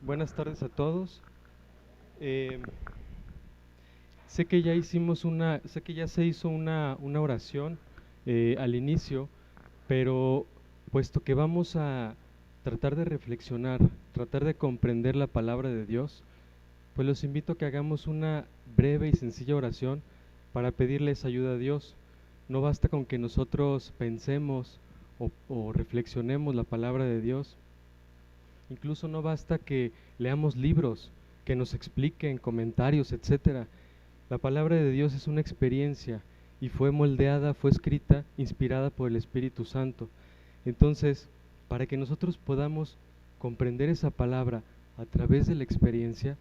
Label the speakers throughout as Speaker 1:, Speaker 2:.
Speaker 1: Buenas tardes a todos. Eh, sé que ya sé que ya se hizo una oración al inicio, pero puesto que vamos a tratar de reflexionar, tratar de comprender la palabra de Dios, pues los invito a que hagamos una breve y sencilla oración para pedirles ayuda a Dios. No basta con que nosotros pensemos o reflexionemos la palabra de Dios. Incluso no basta que leamos libros que nos expliquen comentarios, etcétera. La palabra de Dios es una experiencia y fue moldeada, fue escrita, inspirada por el Espíritu Santo. Entonces, para que nosotros podamos comprender esa palabra a través de la experiencia,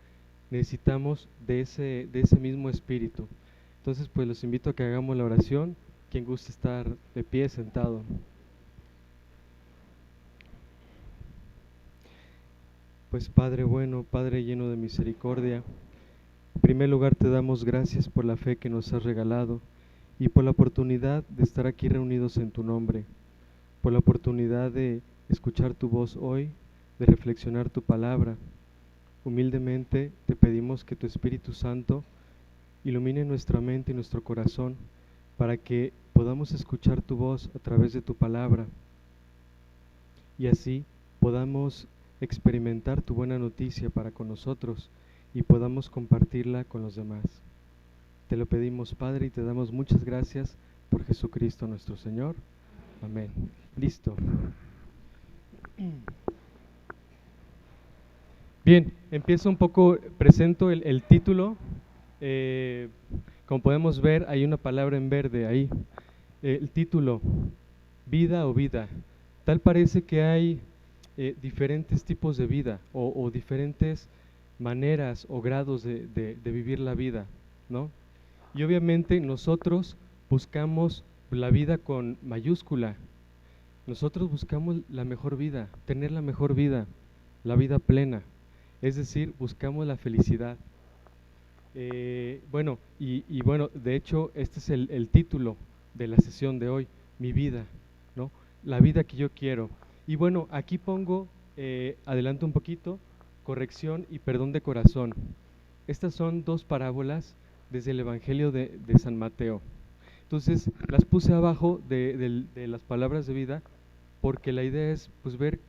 Speaker 1: necesitamos de ese mismo Espíritu. Entonces, pues los invito a que hagamos la oración. Quien guste estar de pie, sentado. Pues Padre bueno, Padre lleno de misericordia, en primer lugar te damos gracias por la fe que nos has regalado y por la oportunidad de estar aquí reunidos en tu nombre, por la oportunidad de escuchar tu voz hoy, de reflexionar tu palabra. Humildemente te pedimos que tu Espíritu Santo ilumine nuestra mente y nuestro corazón para que podamos escuchar tu voz a través de tu palabra y así podamos experimentar tu buena noticia para con nosotros y podamos compartirla con los demás. Te lo pedimos, Padre, y te damos muchas gracias por Jesucristo nuestro Señor. Amén. Listo. Bien, empiezo un poco, presento el título. Eh, Como podemos ver, hay una palabra en verde ahí. El título, vida o vida. Tal parece que hay diferentes tipos de vida o diferentes maneras o grados de vivir la vida, ¿no? Y obviamente nosotros buscamos la vida con mayúscula. Nosotros buscamos la mejor vida, tener la vida plena. Es decir, buscamos la felicidad. Bueno, de hecho, este es el título de la sesión de hoy, mi vida, ¿no? La vida que yo quiero. Y bueno, aquí pongo, adelanto un poquito, corrección y perdón de corazón. Estas son dos parábolas desde el Evangelio de San Mateo. Entonces, las puse abajo de las palabras de vida porque la idea es pues ver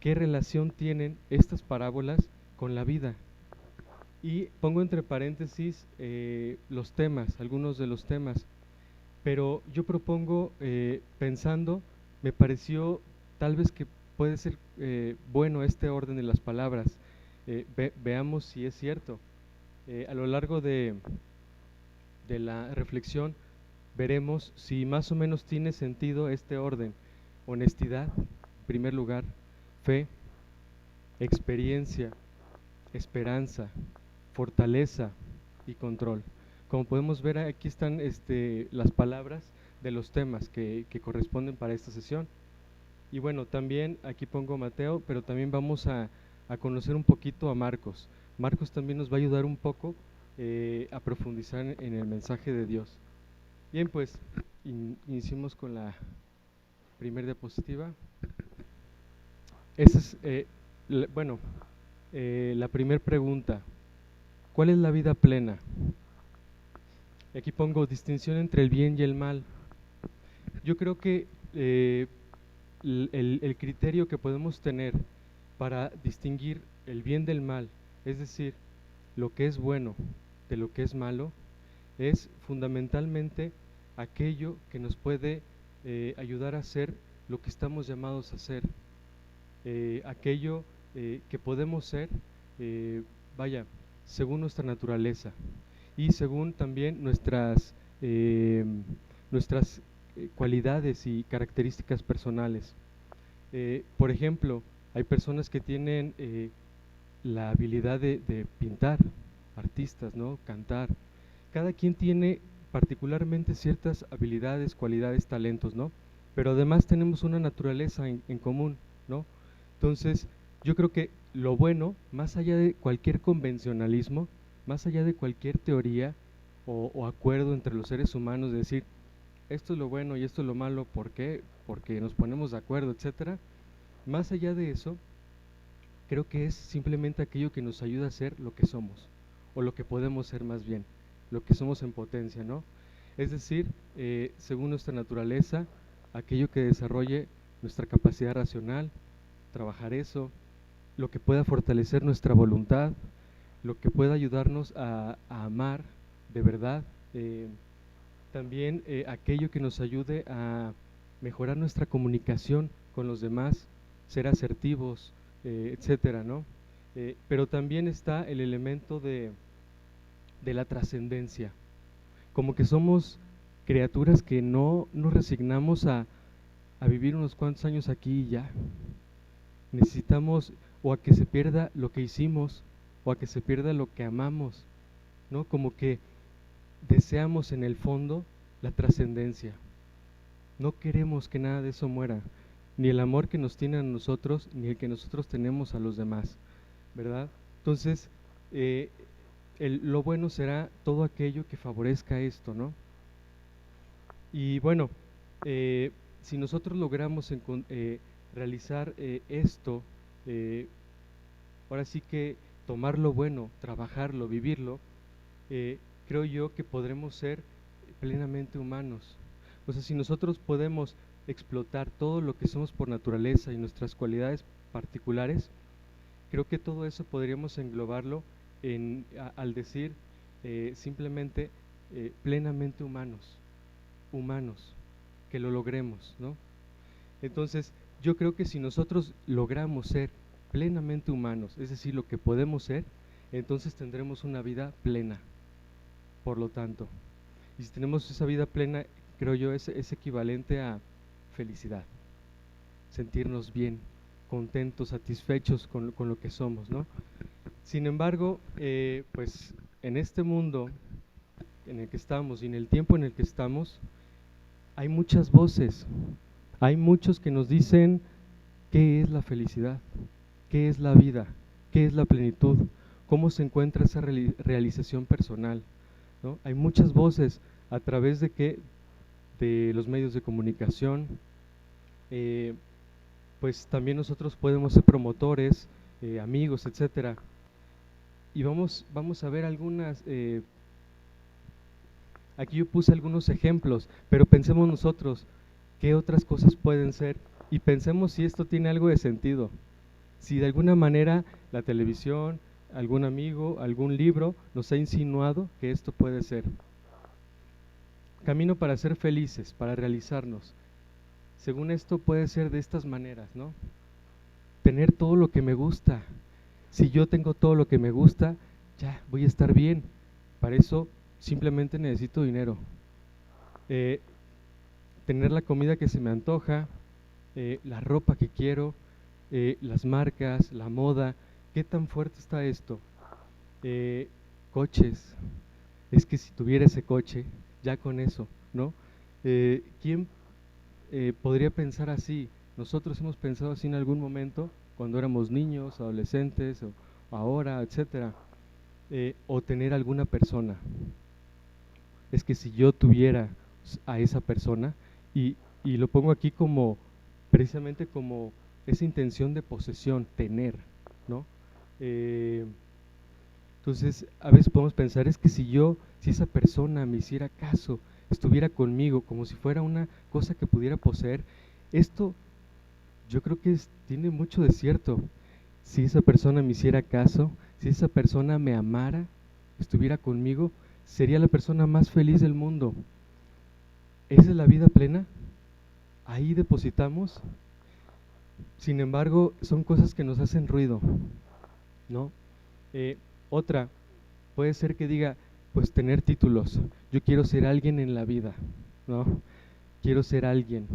Speaker 1: qué relación tienen estas parábolas con la vida. Y pongo entre paréntesis los temas, algunos de los temas, pero yo propongo, pensando, me pareció tal vez que puede ser bueno este orden de las palabras. Veamos si es cierto. A lo largo de la reflexión veremos si más o menos tiene sentido este orden. Honestidad, en primer lugar, fe, experiencia, esperanza, fortaleza y control. Como podemos ver, aquí están las palabras de los temas que corresponden para esta sesión. Y bueno, también aquí pongo Mateo, pero también vamos a conocer un poquito a Marcos. Marcos también nos va a ayudar un poco a profundizar en el mensaje de Dios. Bien, pues iniciemos con la primera diapositiva. Esa es, la primera pregunta. ¿Cuál es la vida plena? Y aquí pongo distinción entre el bien y el mal. Yo creo que el criterio que podemos tener para distinguir el bien del mal, es decir, lo que es bueno de lo que es malo, es fundamentalmente aquello que nos puede ayudar a hacer lo que estamos llamados a hacer, aquello que podemos ser, según nuestra naturaleza y según también nuestras cualidades y características personales. Por ejemplo, hay personas que tienen la habilidad de pintar, artistas, ¿no? Cantar. Cada quien tiene particularmente ciertas habilidades, cualidades, talentos, ¿no? Pero además tenemos una naturaleza en común, ¿no? Entonces, yo creo que lo bueno, más allá de cualquier convencionalismo, más allá de cualquier teoría o acuerdo entre los seres humanos, de decir, esto es lo bueno y esto es lo malo, ¿por qué? Porque nos ponemos de acuerdo, etcétera. Más allá de eso, creo que es simplemente aquello que nos ayuda a ser lo que somos, o lo que podemos ser más bien, lo que somos en potencia, ¿no? Es decir, según nuestra naturaleza, aquello que desarrolle nuestra capacidad racional, trabajar eso, lo que pueda fortalecer nuestra voluntad, lo que pueda ayudarnos a amar de verdad, también aquello que nos ayude a mejorar nuestra comunicación con los demás, ser asertivos, etcétera, ¿no? Pero también está el elemento de la trascendencia, como que somos criaturas que no nos resignamos a vivir unos cuantos años aquí y ya. Necesitamos o a que se pierda lo que hicimos o a que se pierda lo que amamos, ¿no? Como que deseamos en el fondo la trascendencia. No queremos que nada de eso muera, ni el amor que nos tiene a nosotros, ni el que nosotros tenemos a los demás, ¿verdad? Entonces, lo bueno será todo aquello que favorezca esto, ¿no? Y bueno, si nosotros logramos realizar esto, ahora sí que tomar lo bueno, trabajarlo, vivirlo, creo yo que podremos ser plenamente humanos. O sea, si nosotros podemos explotar todo lo que somos por naturaleza y nuestras cualidades particulares, creo que todo eso podríamos englobarlo al decir simplemente plenamente humanos, que lo logremos, ¿no? Entonces, yo creo que si nosotros logramos ser plenamente humanos, es decir, lo que podemos ser, entonces tendremos una vida plena, por lo tanto. Y si tenemos esa vida plena, creo yo, es equivalente a felicidad, sentirnos bien, contentos, satisfechos con lo que somos, ¿no? Sin embargo, pues en este mundo en el que estamos y en el tiempo en el que estamos, hay muchas voces, hay muchos que nos dicen qué es la felicidad, qué es la vida, qué es la plenitud, cómo se encuentra esa realización personal, ¿no? Hay muchas voces a través de los medios de comunicación, pues también nosotros podemos ser promotores, amigos, etcétera. Y vamos a ver algunas, aquí yo puse algunos ejemplos, pero pensemos nosotros qué otras cosas pueden ser y pensemos si esto tiene algo de sentido. Si de alguna manera la televisión, algún amigo, algún libro nos ha insinuado que esto puede ser. Camino para ser felices, para realizarnos. Según esto puede ser de estas maneras, ¿no? Tener todo lo que me gusta. Si yo tengo todo lo que me gusta, ya voy a estar bien. Para eso simplemente necesito dinero. Tener la comida que se me antoja, la ropa que quiero, las marcas, la moda. ¿Qué tan fuerte está esto? Coches. Es que si tuviera ese coche, ya con eso, ¿no? ¿Quién podría pensar así? Nosotros hemos pensado así en algún momento, cuando éramos niños, adolescentes, o ahora, etcétera. O tener alguna persona. Es que si yo tuviera a esa persona, y lo pongo aquí como, precisamente como esa intención de posesión, tener, ¿no? Entonces, a veces podemos pensar, es que si esa persona me hiciera caso, estuviera conmigo, como si fuera una cosa que pudiera poseer, esto yo creo que tiene mucho de cierto. Si esa persona me hiciera caso, si esa persona me amara, estuviera conmigo, sería la persona más feliz del mundo. ¿Esa es la vida plena? Ahí depositamos. Sin embargo, son cosas que nos hacen ruido, ¿no? Otra, puede ser que diga, pues tener títulos. Yo quiero ser alguien en la vida, ¿no? Quiero ser alguien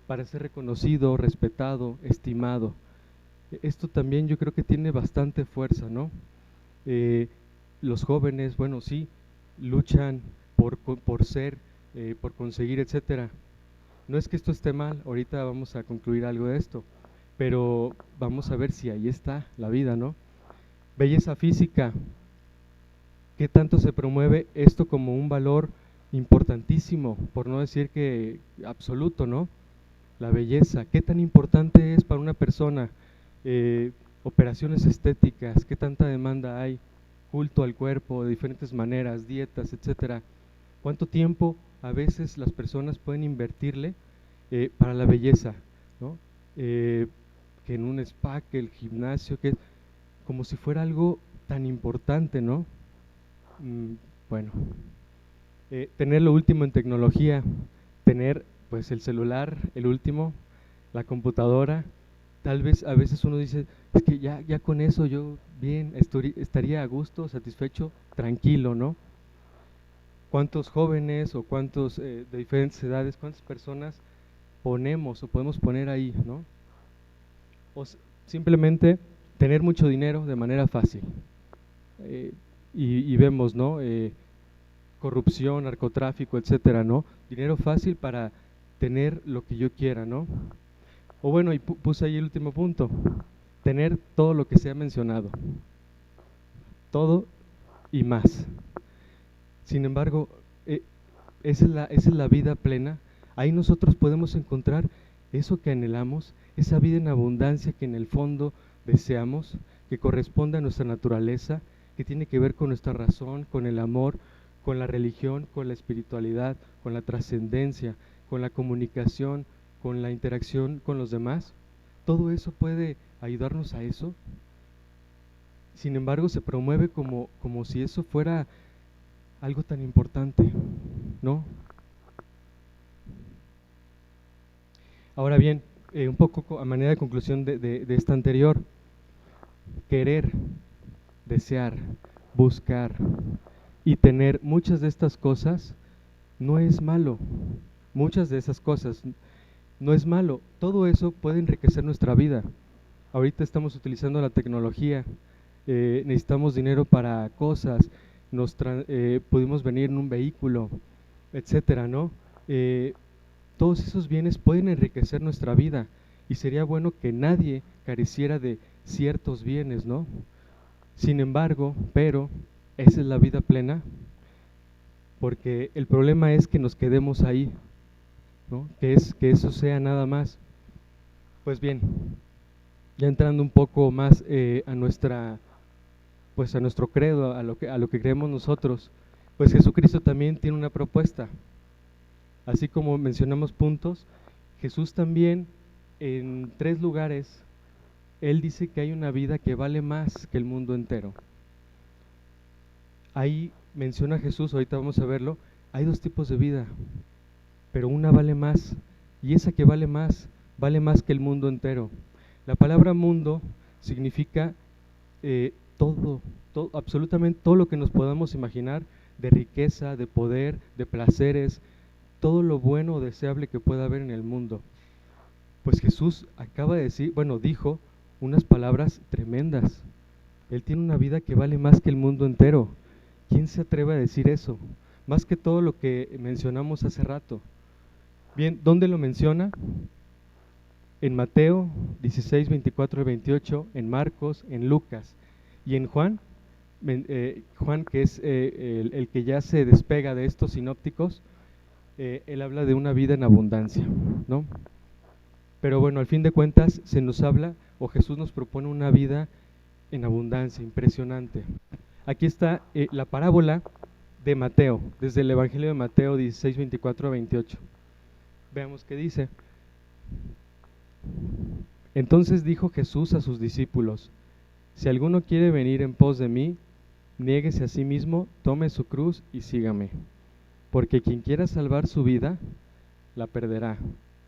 Speaker 1: para ser reconocido, respetado, estimado. Esto también yo creo que tiene bastante fuerza, ¿no? Los jóvenes, bueno, sí, luchan por ser, por conseguir, etcétera. No es que esto esté mal, ahorita vamos a concluir algo de esto, pero vamos a ver si ahí está la vida, ¿no? Belleza física, ¿qué tanto se promueve esto como un valor importantísimo, por no decir que absoluto, ¿no? La belleza, ¿qué tan importante es para una persona? operaciones estéticas, qué tanta demanda hay, culto al cuerpo de diferentes maneras, dietas, etcétera. ¿Cuánto tiempo a veces las personas pueden invertirle para la belleza, ¿no? Que en un spa, que el gimnasio, que como si fuera algo tan importante, ¿no? Mm, bueno, tener lo último en tecnología, tener pues el celular, el último, la computadora, tal vez a veces uno dice, es que ya con eso yo bien, estaría a gusto, satisfecho, tranquilo, ¿no? ¿Cuántos jóvenes o cuántos de diferentes edades, cuántas personas ponemos o podemos poner ahí, ¿no? O simplemente tener mucho dinero de manera fácil. Eh, y vemos, ¿no? Corrupción, narcotráfico, etcétera, ¿no? Dinero fácil para tener lo que yo quiera, ¿no? O bueno, y puse ahí el último punto, tener todo lo que se ha mencionado, todo y más. Sin embargo, esa es la vida plena. Ahí nosotros podemos encontrar eso que anhelamos, esa vida en abundancia que en el fondo deseamos, que corresponde a nuestra naturaleza, que tiene que ver con nuestra razón, con el amor, con la religión, con la espiritualidad, con la trascendencia, con la comunicación, con la interacción con los demás. Todo eso puede ayudarnos a eso. Sin embargo, se promueve como si eso fuera algo tan importante, ¿no? Ahora bien, un poco a manera de conclusión de esta anterior, querer, desear, buscar y tener muchas de estas cosas no es malo. Muchas de esas cosas no es malo. Todo eso puede enriquecer nuestra vida. Ahorita estamos utilizando la tecnología, necesitamos dinero para cosas, pudimos venir en un vehículo, etcétera, ¿no? Todos esos bienes pueden enriquecer nuestra vida y sería bueno que nadie careciera de ciertos bienes, ¿no? Sin embargo, pero esa es la vida plena, porque el problema es que nos quedemos ahí, ¿no? Que eso sea nada más. Pues bien, ya entrando un poco más a nuestro credo, a lo que creemos nosotros, pues Jesucristo también tiene una propuesta. Así como mencionamos puntos, Jesús también en 3 lugares, Él dice que hay una vida que vale más que el mundo entero. Ahí menciona Jesús, ahorita vamos a verlo, hay 2 tipos de vida, pero una vale más, y esa que vale más que el mundo entero. La palabra mundo significa todo, absolutamente todo lo que nos podamos imaginar de riqueza, de poder, de placeres, todo lo bueno o deseable que pueda haber en el mundo. Pues Jesús acaba de decir, dijo unas palabras tremendas. Él tiene una vida que vale más que el mundo entero. ¿Quién se atreve a decir eso? Más que todo lo que mencionamos hace rato. Bien, ¿dónde lo menciona? En Mateo 16, 24 y 28, en Marcos, en Lucas y en Juan. Juan, que es el que ya se despega de estos sinópticos, él habla de una vida en abundancia, ¿no? Pero bueno, al fin de cuentas se nos habla, o Jesús nos propone una vida en abundancia, impresionante. Aquí está la parábola de Mateo, desde el Evangelio de Mateo 16, 24 a 28. Veamos qué dice. Entonces dijo Jesús a sus discípulos: si alguno quiere venir en pos de mí, niéguese a sí mismo, tome su cruz y sígame. Porque quien quiera salvar su vida, la perderá.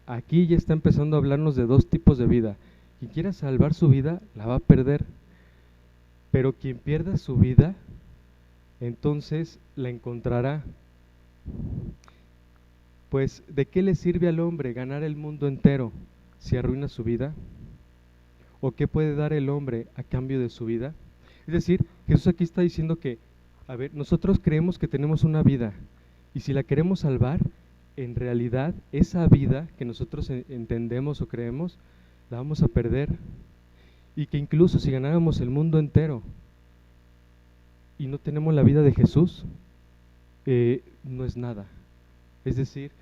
Speaker 1: Aquí ya está empezando a hablarnos de 2 tipos de vida. Quien quiera salvar su vida, la va a perder. Pero quien pierda su vida, entonces la encontrará. Pues, ¿de qué le sirve al hombre ganar el mundo entero si arruina su vida? ¿O qué puede dar el hombre a cambio de su vida? Es decir, Jesús aquí está diciendo que, a ver, nosotros creemos que tenemos una vida, y si la queremos salvar, en realidad esa vida que nosotros entendemos o creemos, la vamos a perder. Y que incluso si ganáramos el mundo entero y no tenemos la vida de Jesús, no es nada. Es decir,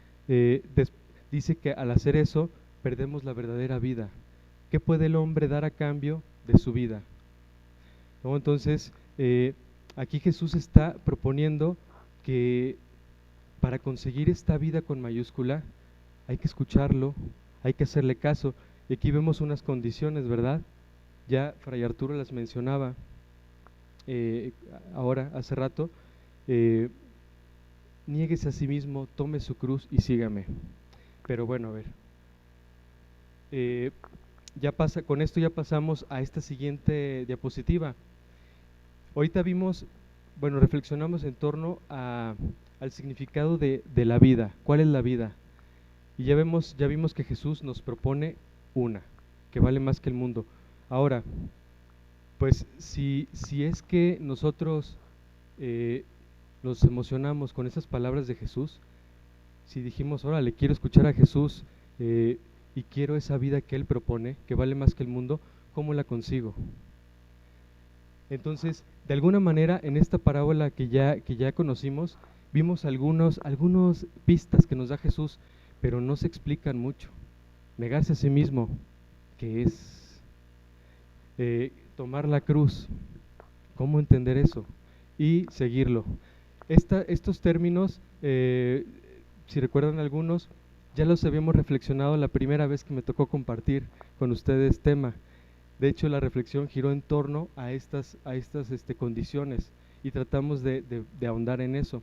Speaker 1: dice que al hacer eso perdemos la verdadera vida. ¿Qué puede el hombre dar a cambio de su vida, ¿no? Entonces, aquí Jesús está proponiendo que para conseguir esta vida con mayúscula hay que escucharlo, hay que hacerle caso. Y aquí vemos unas condiciones, ¿verdad? Ya Fray Arturo las mencionaba ahora, hace rato. Niéguese a sí mismo, tome su cruz y sígame. Pero bueno, a ver, con esto ya pasamos a esta siguiente diapositiva. Ahorita vimos, bueno, reflexionamos en torno al significado de la vida. ¿Cuál es la vida? Y ya vimos que Jesús nos propone una, que vale más que el mundo. Ahora, pues si es que nosotros nos emocionamos con esas palabras de Jesús, si dijimos, órale, quiero escuchar a Jesús y quiero esa vida que Él propone, que vale más que el mundo, ¿cómo la consigo? Entonces, de alguna manera, en esta parábola que ya conocimos, vimos algunos pistas que nos da Jesús, pero no se explican mucho. Negarse a sí mismo, ¿qué es? Tomar la cruz, ¿cómo entender eso? Y seguirlo. Estos términos, si recuerdan algunos, ya los habíamos reflexionado la primera vez que me tocó compartir con ustedes tema. De hecho, la reflexión giró en torno a estas condiciones y tratamos de ahondar en eso.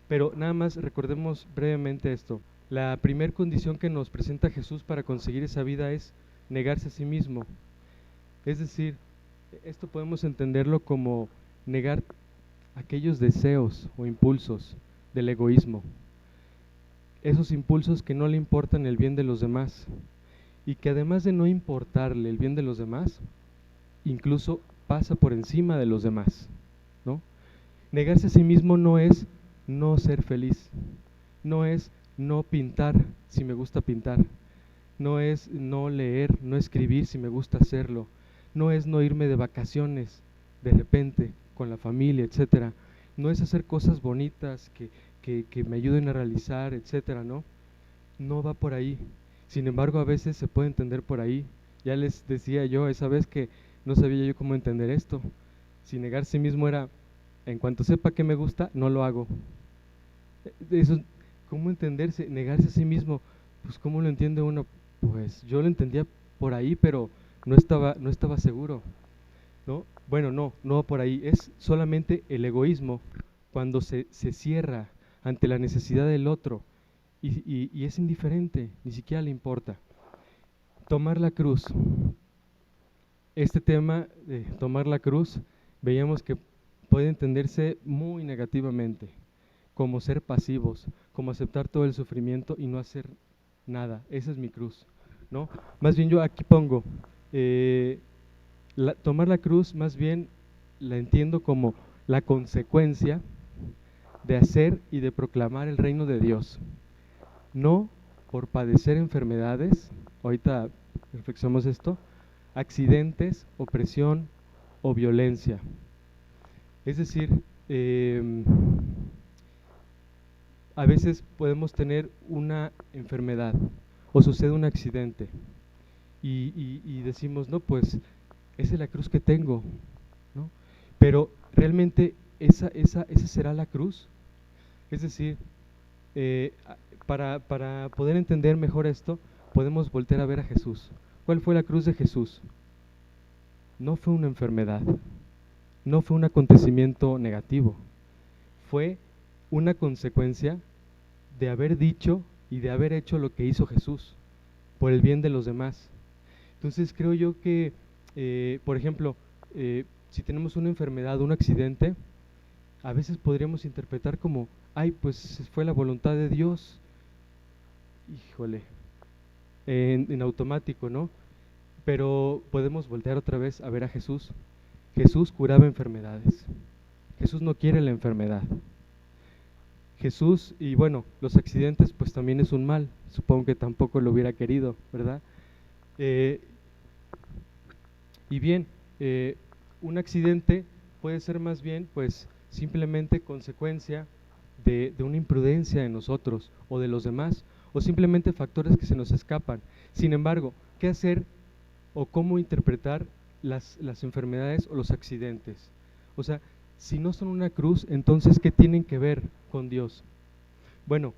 Speaker 1: Pero nada más recordemos brevemente esto. La primera condición que nos presenta Jesús para conseguir esa vida es negarse a sí mismo. Es decir, esto podemos entenderlo como negar aquellos deseos o impulsos del egoísmo. Esos impulsos que no le importan el bien de los demás y que además de no importarle el bien de los demás, incluso pasa por encima de los demás, ¿no? Negarse a sí mismo no es no ser feliz, no es no pintar si me gusta pintar, no es no leer, no escribir si me gusta hacerlo, no es no irme de vacaciones de repente con la familia, etcétera, no es hacer cosas bonitas que me ayuden a realizar, etcétera, ¿no? No va por ahí. Sin embargo, a veces se puede entender por ahí. Ya les decía yo esa vez que no sabía yo cómo entender esto. Si negar a sí mismo era, en cuanto sepa que me gusta, no lo hago. Eso, ¿cómo entenderse? Negarse a sí mismo, pues ¿cómo lo entiende uno? Pues yo lo entendía por ahí, pero no estaba seguro, ¿no? Bueno, no va por ahí. Es solamente el egoísmo cuando se cierra ante la necesidad del otro y es indiferente, ni siquiera le importa. Tomar la cruz. Este tema de tomar la cruz, veíamos que puede entenderse muy negativamente, como ser pasivos, como aceptar todo el sufrimiento y no hacer nada. Esa es mi cruz, ¿no? Más bien yo aquí pongo, tomar la cruz más bien la entiendo como la consecuencia de hacer y de proclamar el reino de Dios, no por padecer enfermedades, ahorita reflexionamos esto, accidentes, opresión o violencia. Es decir, a veces podemos tener una enfermedad o sucede un accidente y decimos, no, pues esa es la cruz que tengo, ¿no? Pero realmente esa será la cruz. Es decir, para poder entender mejor esto, podemos voltear a ver a Jesús. ¿Cuál fue la cruz de Jesús? No fue una enfermedad, no fue un acontecimiento negativo, fue una consecuencia de haber dicho y de haber hecho lo que hizo Jesús por el bien de los demás. Entonces creo yo que, por ejemplo, si tenemos una enfermedad, un accidente, a veces podríamos interpretar como, ay, pues fue la voluntad de Dios, híjole, en automático, ¿no? Pero podemos voltear otra vez a ver a Jesús. Jesús curaba enfermedades. Jesús no quiere la enfermedad. Jesús, y bueno, los accidentes pues también es un mal, supongo que tampoco lo hubiera querido, ¿verdad? Y bien, un accidente puede ser más bien pues simplemente consecuencia de una imprudencia de nosotros o de los demás, o simplemente factores que se nos escapan. Sin embargo, ¿qué hacer o cómo interpretar las enfermedades o los accidentes. O sea, si no son una cruz, entonces ¿qué tienen que ver con Dios? Bueno,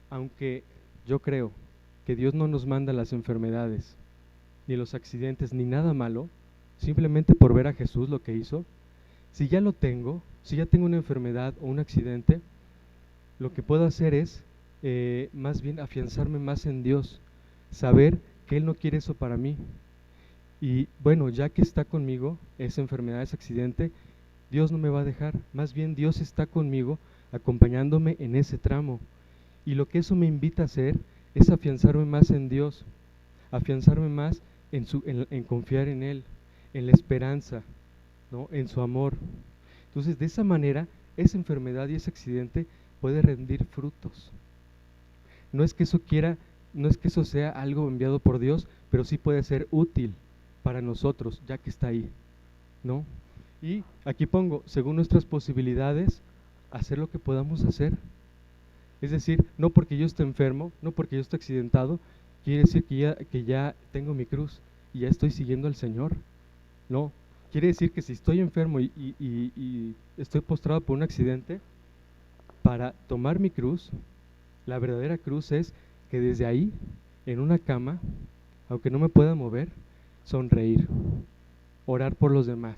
Speaker 1: aunque yo creo que Dios no nos manda las enfermedades, ni los accidentes, ni nada malo, simplemente por ver a Jesús lo que hizo, si ya lo tengo, si ya tengo una enfermedad o un accidente, lo que puedo hacer es más bien afianzarme más en Dios, saber que Él no quiere eso para mí. Y bueno, ya que está conmigo esa enfermedad, ese accidente, Dios no me va a dejar, más bien Dios está conmigo acompañándome en ese tramo. Y lo que eso me invita a hacer es afianzarme más en Dios, afianzarme más en confiar en Él, en la esperanza, ¿no? En su amor. Entonces, de esa manera, esa enfermedad y ese accidente puede rendir frutos. No es que eso sea algo enviado por Dios, pero sí puede ser útil para nosotros, ya que está ahí, ¿no? Y aquí pongo, según nuestras posibilidades, hacer lo que podamos hacer. Es decir, no porque yo esté enfermo, no porque yo esté accidentado, quiere decir que ya tengo mi cruz y ya estoy siguiendo al Señor. No, quiere decir que si estoy enfermo y estoy postrado por un accidente, para tomar mi cruz, la verdadera cruz es que desde ahí, en una cama, aunque no me pueda mover, sonreír, orar por los demás,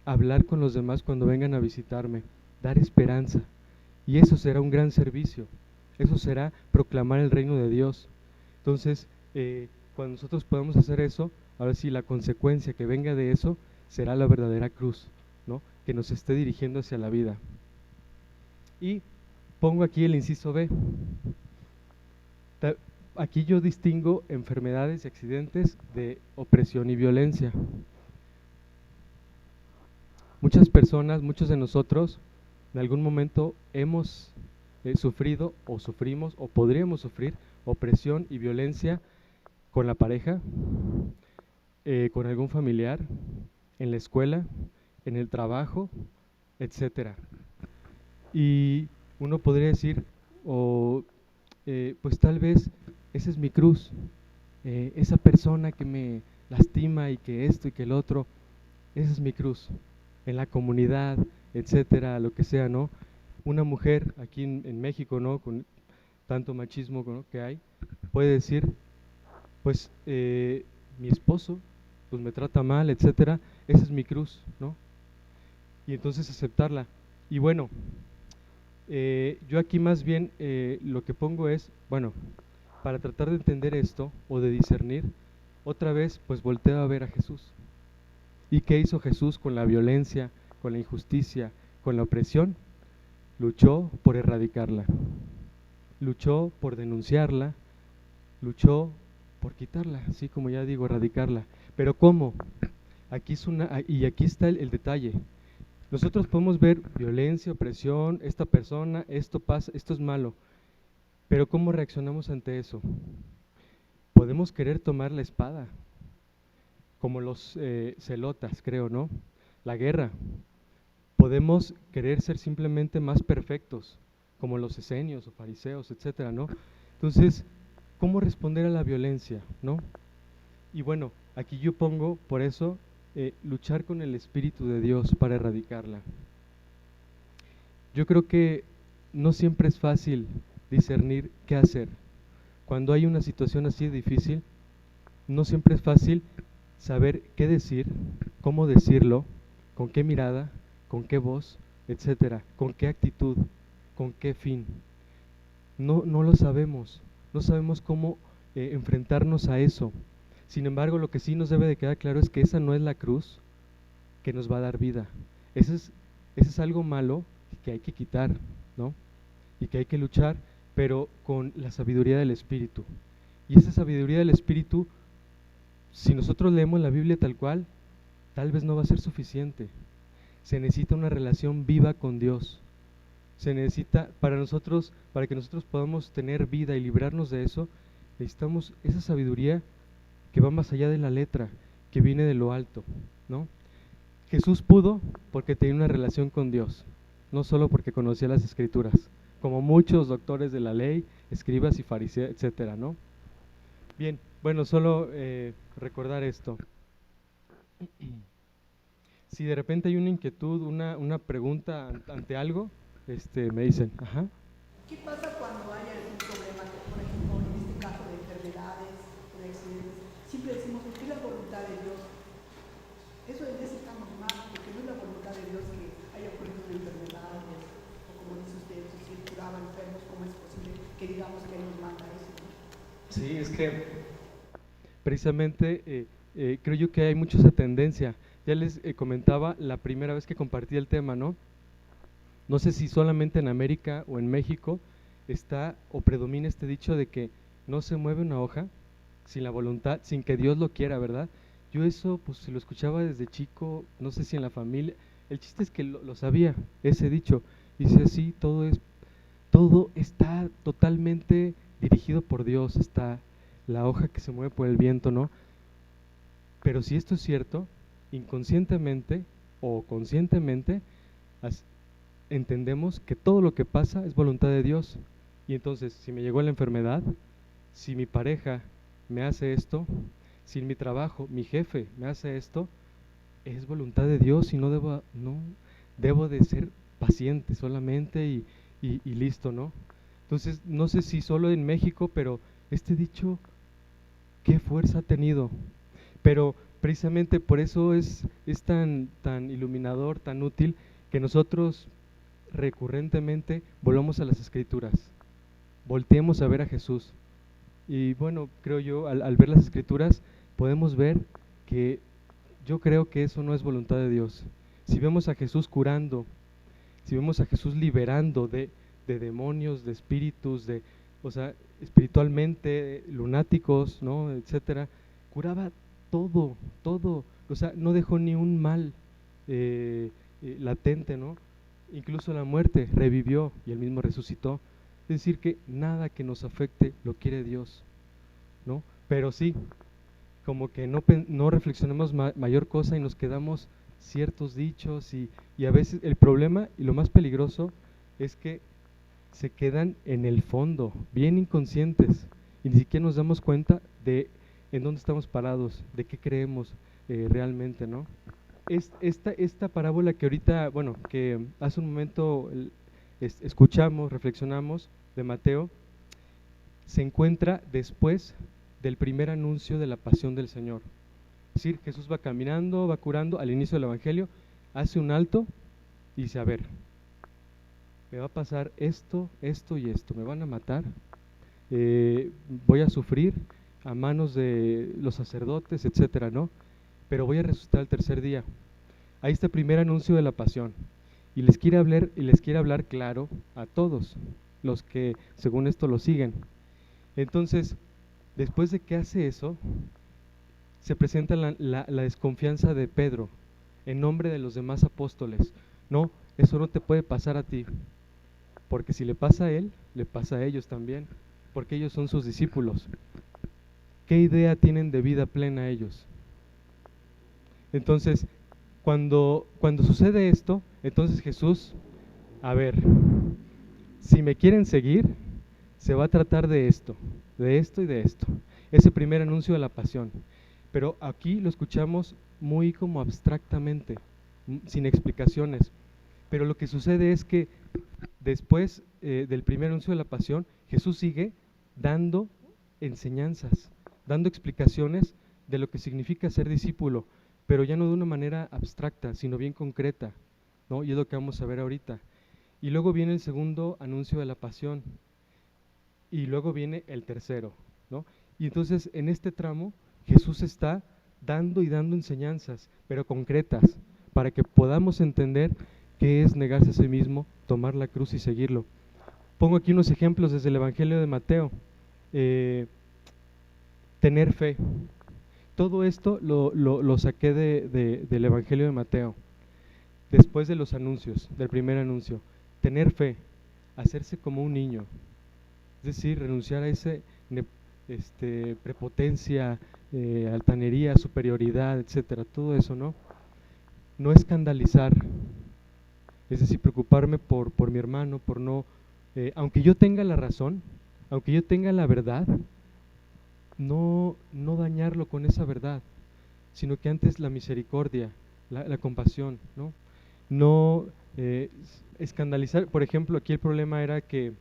Speaker 1: hablar con los demás cuando vengan a visitarme, dar esperanza. Y eso será un gran servicio, eso será proclamar el reino de Dios. Entonces, cuando nosotros podamos hacer eso, ahora sí, la consecuencia que venga de eso será la verdadera cruz, ¿no? Que nos esté dirigiendo hacia la vida. Y pongo aquí el inciso B. Aquí yo distingo enfermedades y accidentes de opresión y violencia. Muchas personas, muchos de nosotros, en algún momento hemos sufrido o sufrimos o podríamos sufrir opresión y violencia con la pareja, con algún familiar, en la escuela, en el trabajo, etcétera. Y uno podría decir, pues tal vez esa es mi cruz, esa persona que me lastima y que esto y que el otro, esa es mi cruz, en la comunidad, etcétera, lo que sea, ¿no? Una mujer aquí en México, ¿no? Con tanto machismo, ¿no? que hay, puede decir, pues mi esposo pues me trata mal, etcétera, esa es mi cruz, ¿no? Y entonces aceptarla. Y bueno, yo aquí más bien lo que pongo es, bueno, para tratar de entender esto o de discernir, otra vez pues volteo a ver a Jesús. ¿Y qué hizo Jesús con la violencia, con la injusticia, con la opresión? Luchó por erradicarla, luchó por denunciarla, luchó por quitarla, así como ya digo, erradicarla. Pero ¿cómo? Aquí está el detalle. Nosotros podemos ver violencia, opresión, esta persona, esto pasa, esto es malo, pero ¿cómo reaccionamos ante eso? Podemos querer tomar la espada, como los celotas, creo, ¿no? La guerra. Podemos querer ser simplemente más perfectos, como los esenios o fariseos, etcétera, ¿no? Entonces, ¿cómo responder a la violencia, no? Y bueno, aquí yo pongo, por eso, luchar con el Espíritu de Dios para erradicarla. Yo creo que no siempre es fácil discernir qué hacer. Cuando hay una situación así difícil, no siempre es fácil saber qué decir, cómo decirlo, con qué mirada, con qué voz, etcétera, con qué actitud, con qué fin. No lo sabemos, no sabemos cómo enfrentarnos a eso. Sin embargo, lo que sí nos debe de quedar claro es que esa no es la cruz que nos va a dar vida. Ese es algo malo que hay que quitar, ¿no? Y que hay que luchar, pero con la sabiduría del Espíritu. Y esa sabiduría del Espíritu, si nosotros leemos la Biblia tal cual, tal vez no va a ser suficiente. Se necesita una relación viva con Dios. Se necesita, para que nosotros podamos tener vida y librarnos de eso, necesitamos esa sabiduría que va más allá de la letra, que viene de lo alto, ¿no? Jesús pudo porque tenía una relación con Dios, no solo porque conocía las Escrituras, como muchos doctores de la ley, escribas y fariseos, etcétera, ¿no? Bien, bueno, solo recordar esto. Si de repente hay una inquietud, una pregunta ante algo, me dicen, ajá.
Speaker 2: ¿Qué pasa cuando hay algún problema, por ejemplo, en este caso de enfermedades o de accidentes? Siempre decimos que es la voluntad de Dios. Eso es estamos mal, porque no es la voluntad de Dios que haya ocurrido de enfermedades, o como dice usted, si curaba enfermos, ¿cómo es posible que digamos que Él nos manda eso? ¿No?
Speaker 1: Sí, es que precisamente creo yo que hay mucha esa tendencia. Ya les comentaba la primera vez que compartí el tema, ¿no? No sé si solamente en América o en México está o predomina este dicho de que no se mueve una hoja sin la voluntad, sin que Dios lo quiera, ¿verdad? Yo eso pues lo escuchaba desde chico, no sé si en la familia, el chiste es que lo sabía, ese dicho, y dice así, todo está totalmente dirigido por Dios, está la hoja que se mueve por el viento, ¿no? Pero si esto es cierto, inconscientemente o conscientemente, entendemos que todo lo que pasa es voluntad de Dios. Y entonces, si me llegó la enfermedad, si mi pareja me hace esto, si en mi trabajo mi jefe me hace esto, es voluntad de Dios y no debo de ser paciente solamente y listo, ¿no? Entonces, no sé si solo en México, pero este dicho, ¿qué fuerza ha tenido? Pero precisamente por eso es tan iluminador, tan útil, que nosotros recurrentemente volvamos a las Escrituras, volteemos a ver a Jesús. Y bueno, creo yo, al ver las Escrituras, podemos ver que yo creo que eso no es voluntad de Dios. Si vemos a Jesús curando, si vemos a Jesús liberando de demonios, de espíritus, o sea, espiritualmente, lunáticos, ¿no? Etcétera, curaba todo, o sea, no dejó ni un mal latente, ¿no? Incluso la muerte revivió y él mismo resucitó. Es decir, que nada que nos afecte lo quiere Dios, ¿no? Pero sí, como que no reflexionamos mayor cosa y nos quedamos ciertos dichos y a veces el problema y lo más peligroso es que se quedan en el fondo, bien inconscientes, y ni siquiera nos damos cuenta de en dónde estamos parados, de qué creemos realmente, ¿no? Esta parábola que ahorita, bueno, que hace un momento escuchamos, reflexionamos de Mateo, se encuentra después del primer anuncio de la pasión del Señor. Es decir, Jesús va caminando, va curando al inicio del Evangelio, hace un alto y dice, a ver, me va a pasar esto, esto y esto, me van a matar, voy a sufrir a manos de los sacerdotes, etcétera, ¿no? Pero voy a resucitar el tercer día. Ahí está el primer anuncio de la pasión. Y les quiere hablar claro a todos los que según esto lo siguen. Entonces, después de que hace eso, se presenta la desconfianza de Pedro en nombre de los demás apóstoles. No, eso no te puede pasar a ti, porque si le pasa a él, le pasa a ellos también, porque ellos son sus discípulos. ¿Qué idea tienen de vida plena ellos? Entonces, cuando sucede esto, entonces Jesús, a ver, si me quieren seguir, se va a tratar de esto y de esto. Ese primer anuncio de la pasión. Pero aquí lo escuchamos muy como abstractamente, sin explicaciones. Pero lo que sucede es que después del primer anuncio de la pasión, Jesús sigue dando enseñanzas, dando explicaciones de lo que significa ser discípulo, pero ya no de una manera abstracta, sino bien concreta, ¿no? Y es lo que vamos a ver ahorita. Y luego viene el segundo anuncio de la pasión, y luego viene el tercero, ¿no? Y entonces en este tramo Jesús está dando y dando enseñanzas, pero concretas, para que podamos entender qué es negarse a sí mismo, tomar la cruz y seguirlo. Pongo aquí unos ejemplos desde el Evangelio de Mateo. Tener fe. Todo esto lo saqué del Evangelio de Mateo, después de los anuncios, del primer anuncio. Tener fe, hacerse como un niño, es decir, renunciar a ese prepotencia, altanería, superioridad, etcétera, todo eso, ¿no? No escandalizar, es decir, preocuparme por mi hermano, por no, aunque yo tenga la razón, aunque yo tenga la verdad, no dañarlo con esa verdad, sino que antes la misericordia, la compasión, ¿no? No escandalizar. Por ejemplo, aquí el problema era que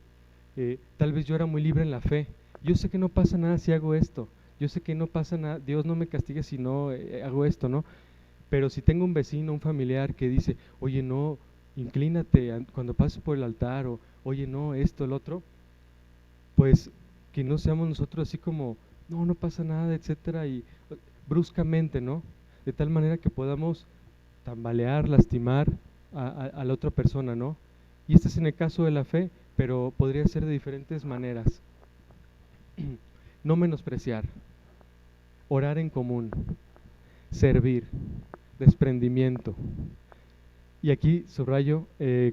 Speaker 1: tal vez yo era muy libre en la fe. Yo sé que no pasa nada si hago esto, yo sé que no pasa nada, Dios no me castiga si no hago esto, ¿no? Pero si tengo un vecino, un familiar que dice, oye, no, inclínate cuando pases por el altar, o oye, no, esto, el otro, pues que no seamos nosotros así como, no, no pasa nada, etcétera, y bruscamente, ¿no? De tal manera que podamos tambalear, lastimar a la otra persona, ¿no? Y este es en el caso de la fe, pero podría ser de diferentes maneras. No menospreciar, orar en común, servir, desprendimiento. Y aquí subrayo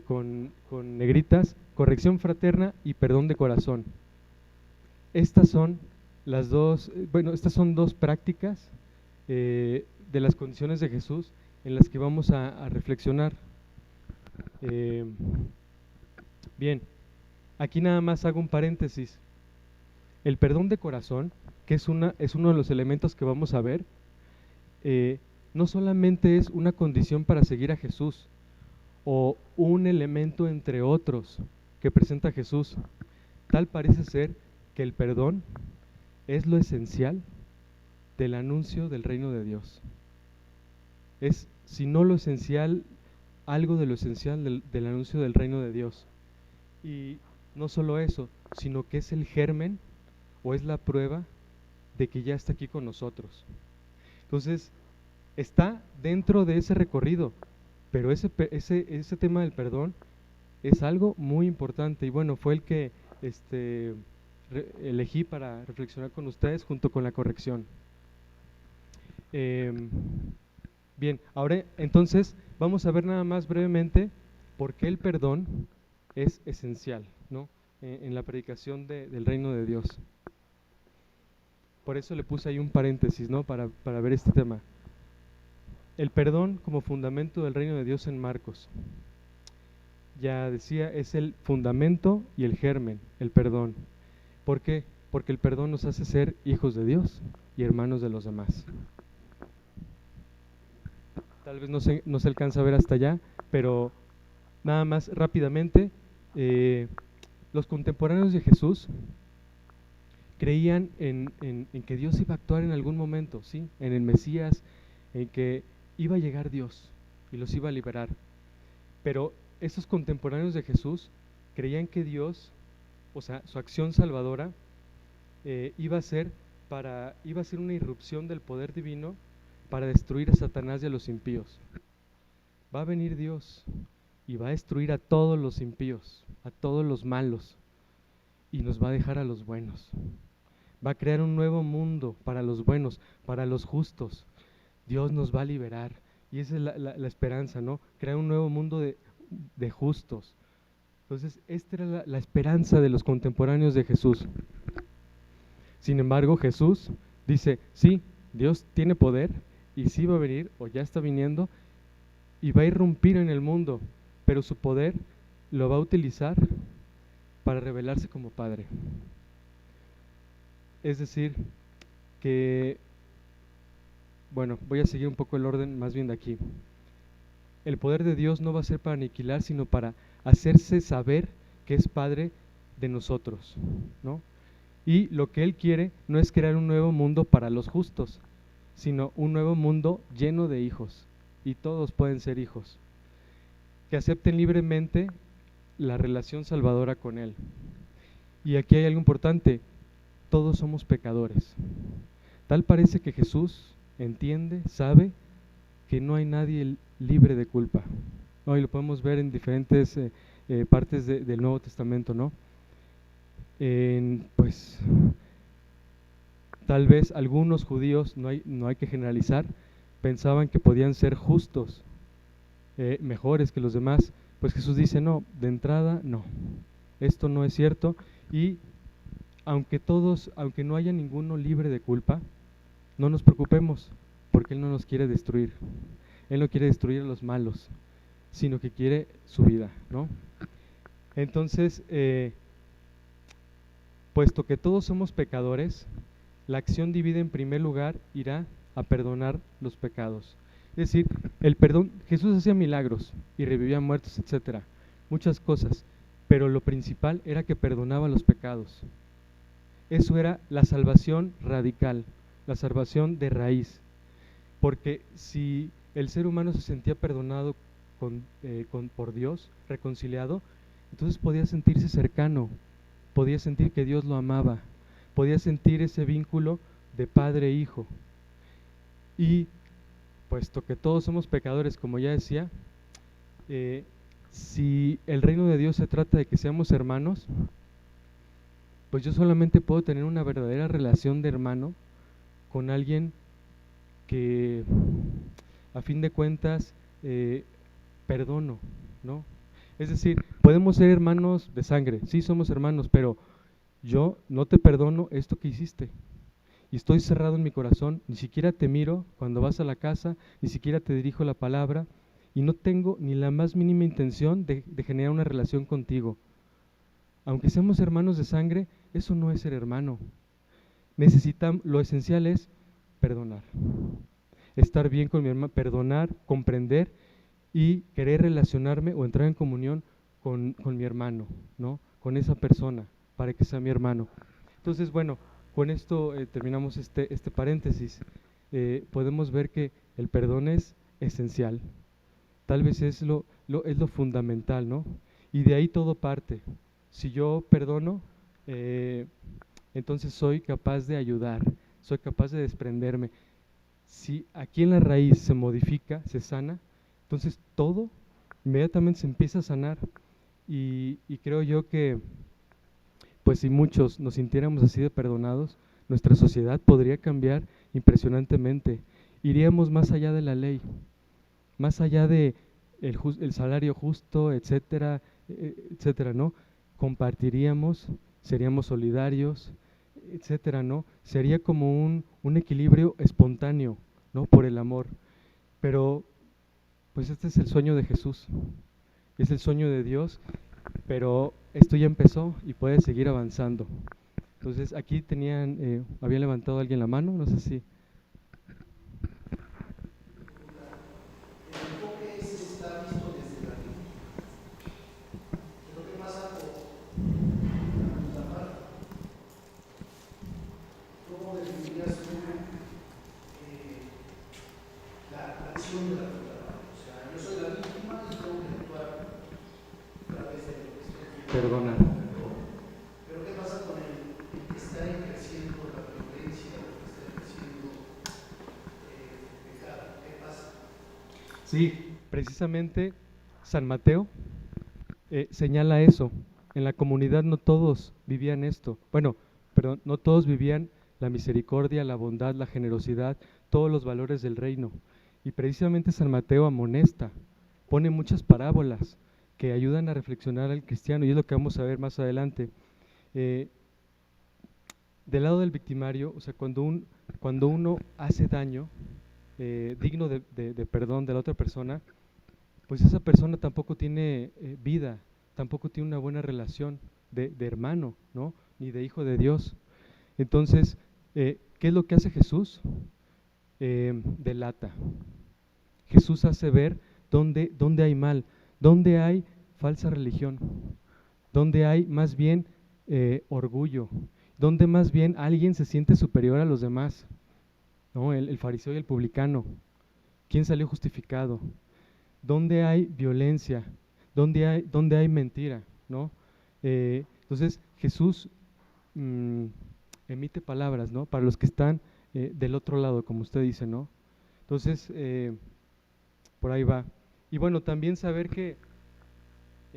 Speaker 1: con negritas, corrección fraterna y perdón de corazón. Estas son las dos, estas son dos prácticas de las condiciones de Jesús en las que vamos a reflexionar. Bien, aquí nada más hago un paréntesis. El perdón de corazón, que es uno de los elementos que vamos a ver, no solamente es una condición para seguir a Jesús o un elemento entre otros que presenta Jesús. Tal parece ser que el perdón es lo esencial del anuncio del reino de Dios. Es, si no lo esencial, algo de lo esencial del anuncio del reino de Dios. Y no solo eso, sino que es el germen o es la prueba de que ya está aquí con nosotros. Entonces, está dentro de ese recorrido, pero ese tema del perdón es algo muy importante, y bueno, fue el que elegí para reflexionar con ustedes junto con la corrección. Bien, ahora entonces vamos a ver nada más brevemente por qué el perdón es esencial, ¿no? En la predicación del reino de Dios. Por eso le puse ahí un paréntesis, ¿no? Para ver este tema. El perdón como fundamento del reino de Dios en Marcos. Ya decía, es el fundamento y el germen, el perdón. ¿Por qué? Porque el perdón nos hace ser hijos de Dios y hermanos de los demás. Tal vez no se alcanza a ver hasta allá, pero nada más rápidamente, los contemporáneos de Jesús creían en que Dios iba a actuar en algún momento, ¿sí? En el Mesías, en que iba a llegar Dios y los iba a liberar. Pero estos contemporáneos de Jesús creían que Dios, o sea, su acción salvadora, iba a ser una irrupción del poder divino para destruir a Satanás y a los impíos. Va a venir Dios y va a destruir a todos los impíos, a todos los malos, y nos va a dejar a los buenos. Va a crear un nuevo mundo para los buenos, para los justos. Dios nos va a liberar, y esa es la esperanza, ¿no? Crear un nuevo mundo de justos. Entonces, esta era la esperanza de los contemporáneos de Jesús. Sin embargo, Jesús dice, sí, Dios tiene poder, y sí va a venir, o ya está viniendo, y va a irrumpir en el mundo, pero su poder lo va a utilizar para revelarse como Padre. Es decir, que, bueno, voy a seguir un poco el orden más bien de aquí. El poder de Dios no va a ser para aniquilar, sino para hacerse saber que es Padre de nosotros, ¿no? Y lo que Él quiere no es crear un nuevo mundo para los justos, sino un nuevo mundo lleno de hijos, y todos pueden ser hijos, que acepten libremente la relación salvadora con Él. Y aquí hay algo importante, todos somos pecadores. Tal parece que Jesús entiende, sabe que no hay nadie libre de culpa. Y lo podemos ver en diferentes partes del Nuevo Testamento, ¿no? Pues tal vez algunos judíos, no hay que generalizar, pensaban que podían ser justos, mejores que los demás. Pues Jesús dice, no, de entrada no, esto no es cierto, y aunque no haya ninguno libre de culpa, no nos preocupemos, porque Él no nos quiere destruir. Él no quiere destruir a los malos, sino que quiere su vida, ¿no? Entonces, puesto que todos somos pecadores, la acción divina en primer lugar irá a perdonar los pecados. Es decir, el perdón, Jesús hacía milagros y revivía muertos, etcétera, muchas cosas, pero lo principal era que perdonaba los pecados. Eso era la salvación radical, la salvación de raíz. Porque si el ser humano se sentía perdonado por Dios, reconciliado, entonces podía sentirse cercano, podía sentir que Dios lo amaba, podía sentir ese vínculo de padre e hijo. Y puesto que todos somos pecadores, como ya decía, si el reino de Dios se trata de que seamos hermanos, pues yo solamente puedo tener una verdadera relación de hermano con alguien que a fin de cuentas perdono, ¿no? Es decir, podemos ser hermanos de sangre, sí somos hermanos, pero yo no te perdono esto que hiciste. Y estoy cerrado en mi corazón, ni siquiera te miro cuando vas a la casa, ni siquiera te dirijo la palabra, y no tengo ni la más mínima intención de generar una relación contigo. Aunque seamos hermanos de sangre, eso no es ser hermano. Lo esencial es perdonar, estar bien con mi hermano, perdonar, comprender y querer relacionarme o entrar en comunión con mi hermano, ¿no? Con esa persona, para que sea mi hermano. Entonces, bueno, con esto terminamos este paréntesis. Podemos ver que el perdón es esencial, tal vez es lo fundamental, ¿no? Y de ahí todo parte. Si yo perdono, entonces soy capaz de ayudar, soy capaz de desprenderme. Si aquí en la raíz se modifica, se sana, entonces todo inmediatamente se empieza a sanar. Y creo yo que, pues si muchos nos sintiéramos así de perdonados, nuestra sociedad podría cambiar impresionantemente. Iríamos más allá de la ley, más allá de el salario justo, etcétera, etcétera, ¿no? Compartiríamos, seríamos solidarios, etcétera, ¿no? Sería como un equilibrio espontáneo, ¿no? Por el amor. Pero, pues este es el sueño de Jesús, es el sueño de Dios, pero esto ya empezó y puede seguir avanzando. Entonces, aquí había levantado alguien la mano, no sé si... Perdonar.
Speaker 3: Pero ¿qué pasa con el que está ejerciendo la violencia, el que está ejerciendo el pecado? ¿Qué pasa?
Speaker 1: Sí, precisamente San Mateo señala eso. En la comunidad no todos vivían esto. Bueno, perdón, no todos vivían la misericordia, la bondad, la generosidad, todos los valores del reino. Y precisamente San Mateo amonesta, pone muchas parábolas que ayudan a reflexionar al cristiano, y es lo que vamos a ver más adelante. Del lado del victimario, o sea, cuando uno hace daño digno de perdón de la otra persona, pues esa persona tampoco tiene vida, tampoco tiene una buena relación de hermano, ¿no? Ni de hijo de Dios. Entonces, ¿qué es lo que hace Jesús? Delata. Jesús hace ver dónde hay mal, dónde hay falsa religión, dónde hay más bien orgullo, donde más bien alguien se siente superior a los demás, ¿no? El fariseo y el publicano, ¿quién salió justificado? ¿Dónde hay violencia? ¿Dónde hay mentira? ¿No? Entonces Jesús emite palabras, ¿no? Para los que están del otro lado, como usted dice, ¿no? Entonces, por ahí va. Y bueno, también saber que,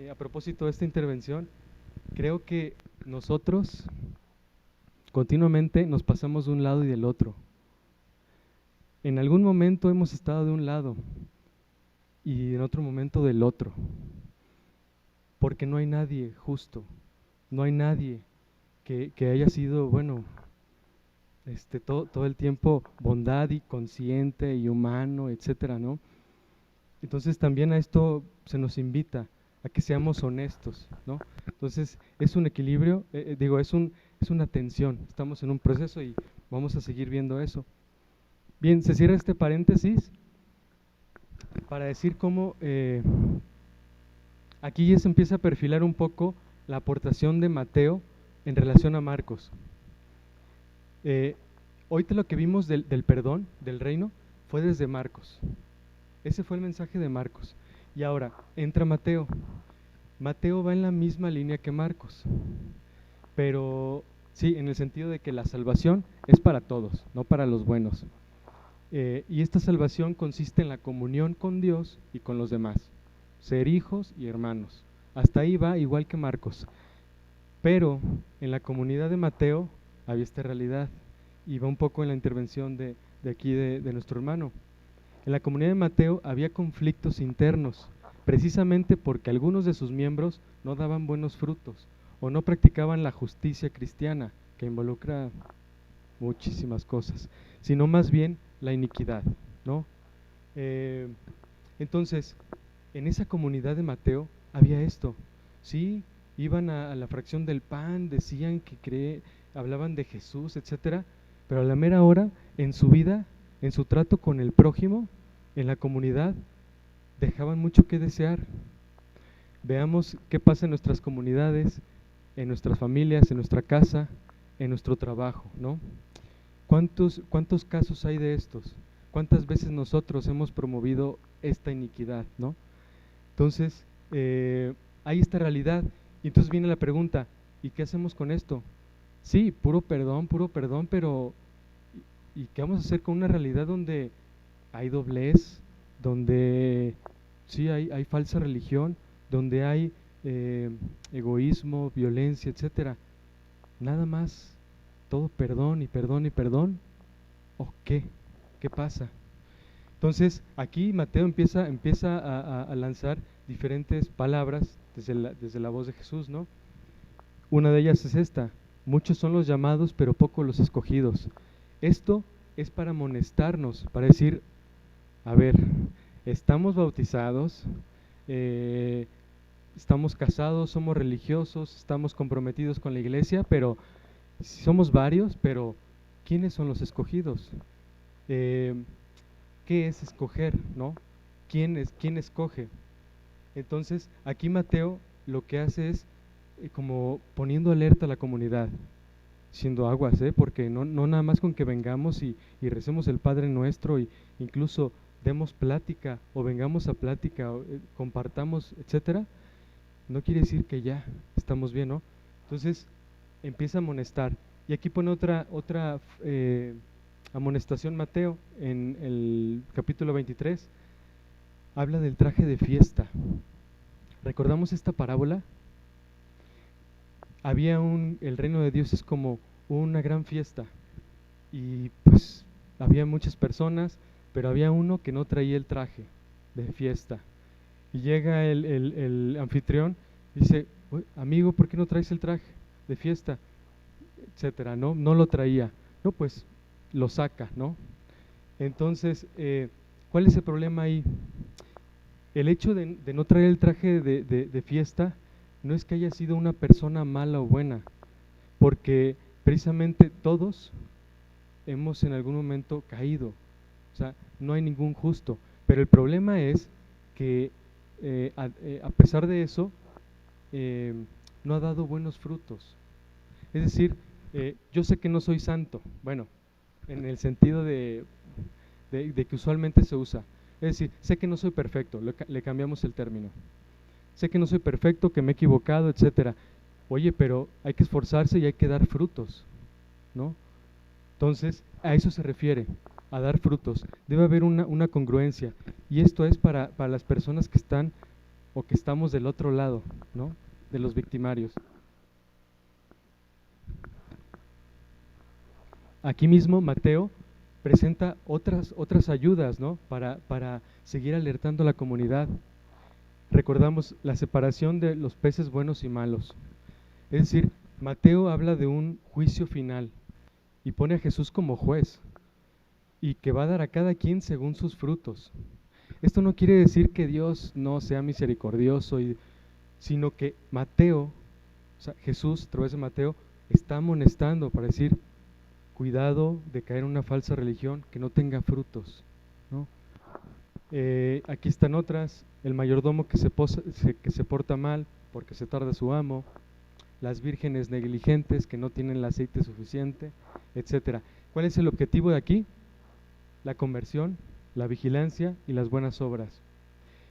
Speaker 1: a propósito de esta intervención, creo que nosotros continuamente nos pasamos de un lado y del otro. En algún momento hemos estado de un lado y en otro momento del otro, porque no hay nadie justo, no hay nadie que haya sido, bueno, todo el tiempo bondad y consciente y humano, etcétera, ¿no? Entonces también a esto se nos invita a que seamos honestos, ¿no? Entonces es un equilibrio, es una tensión, estamos en un proceso y vamos a seguir viendo eso. Bien, se cierra este paréntesis para decir cómo aquí ya se empieza a perfilar un poco la aportación de Mateo en relación a Marcos. Ahorita lo que vimos del perdón, del reino, fue desde Marcos. Ese fue el mensaje de Marcos. Y ahora entra Mateo. Mateo va en la misma línea que Marcos, pero sí, en el sentido de que la salvación es para todos, no para los buenos. Y esta salvación consiste en la comunión con Dios y con los demás, ser hijos y hermanos. Hasta ahí va igual que Marcos. Pero en la comunidad de Mateo había esta realidad, y va un poco en la intervención de aquí de nuestro hermano. En la comunidad de Mateo había conflictos internos, precisamente porque algunos de sus miembros no daban buenos frutos o no practicaban la justicia cristiana, que involucra muchísimas cosas, sino más bien la iniquidad, ¿no? Entonces, en esa comunidad de Mateo había esto, ¿sí? Iban a la fracción del pan, decían que hablaban de Jesús, etcétera, pero a la mera hora, en su vida, en su trato con el prójimo, en la comunidad, dejaban mucho que desear. Veamos qué pasa en nuestras comunidades, en nuestras familias, en nuestra casa, en nuestro trabajo, ¿no? ¿Cuántos casos hay de estos? ¿Cuántas veces nosotros hemos promovido esta iniquidad, ¿no? Entonces, hay esta realidad, y entonces viene la pregunta, ¿y qué hacemos con esto? Sí, puro perdón, pero ¿y qué vamos a hacer con una realidad donde hay doblez, donde sí hay falsa religión, donde hay egoísmo, violencia, etcétera? Nada más, todo perdón y perdón y perdón, ¿o qué? ¿Qué pasa? Entonces, aquí Mateo empieza a lanzar diferentes palabras desde la voz de Jesús, ¿no? Una de ellas es esta: muchos son los llamados, pero pocos los escogidos. Esto es para amonestarnos, para decir, a ver, estamos bautizados, estamos casados, somos religiosos, estamos comprometidos con la iglesia, pero somos varios, pero ¿quiénes son los escogidos? ¿Qué es escoger, no? ¿Quién escoge? Entonces, aquí Mateo lo que hace es como poniendo alerta a la comunidad, siendo aguas, porque no nada más con que vengamos y recemos el Padre Nuestro, y incluso demos plática o vengamos a plática, o, compartamos, etcétera, no quiere decir que ya estamos bien, ¿no? Entonces empieza a amonestar, y aquí pone otra amonestación Mateo en el capítulo 23, habla del traje de fiesta. ¿Recordamos esta parábola? El reino de Dios es como una gran fiesta, y pues había muchas personas, pero había uno que no traía el traje de fiesta, y llega el anfitrión y dice, amigo, ¿por qué no traes el traje de fiesta? Etcétera, no lo traía, no, pues lo saca, ¿no? Entonces, ¿cuál es el problema ahí? El hecho de no traer el traje de fiesta no es que haya sido una persona mala o buena, porque precisamente todos hemos en algún momento caído, o sea, no hay ningún justo, pero el problema es que a pesar de eso, no ha dado buenos frutos. Es decir, yo sé que no soy santo, bueno, en el sentido de que usualmente se usa, es decir, sé que no soy perfecto, le cambiamos el término, sé que no soy perfecto, que me he equivocado, etcétera. Oye, pero hay que esforzarse y hay que dar frutos, ¿no? Entonces, a eso se refiere, a dar frutos. Debe haber una congruencia, y esto es para las personas que están o que estamos del otro lado, ¿no? De los victimarios. Aquí mismo Mateo presenta otras ayudas, ¿no? Para seguir alertando a la comunidad. Recordamos la separación de los peces buenos y malos. Es decir, Mateo habla de un juicio final y pone a Jesús como juez, y que va a dar a cada quien según sus frutos. Esto no quiere decir que Dios no sea misericordioso, sino que Mateo, o sea, Jesús, a través de Mateo, está amonestando para decir, cuidado de caer en una falsa religión que no tenga frutos, ¿no? Aquí están otras: el mayordomo que se porta mal porque se tarda su amo, las vírgenes negligentes que no tienen el aceite suficiente, etcétera. ¿Cuál es el objetivo de aquí? La conversión, la vigilancia y las buenas obras.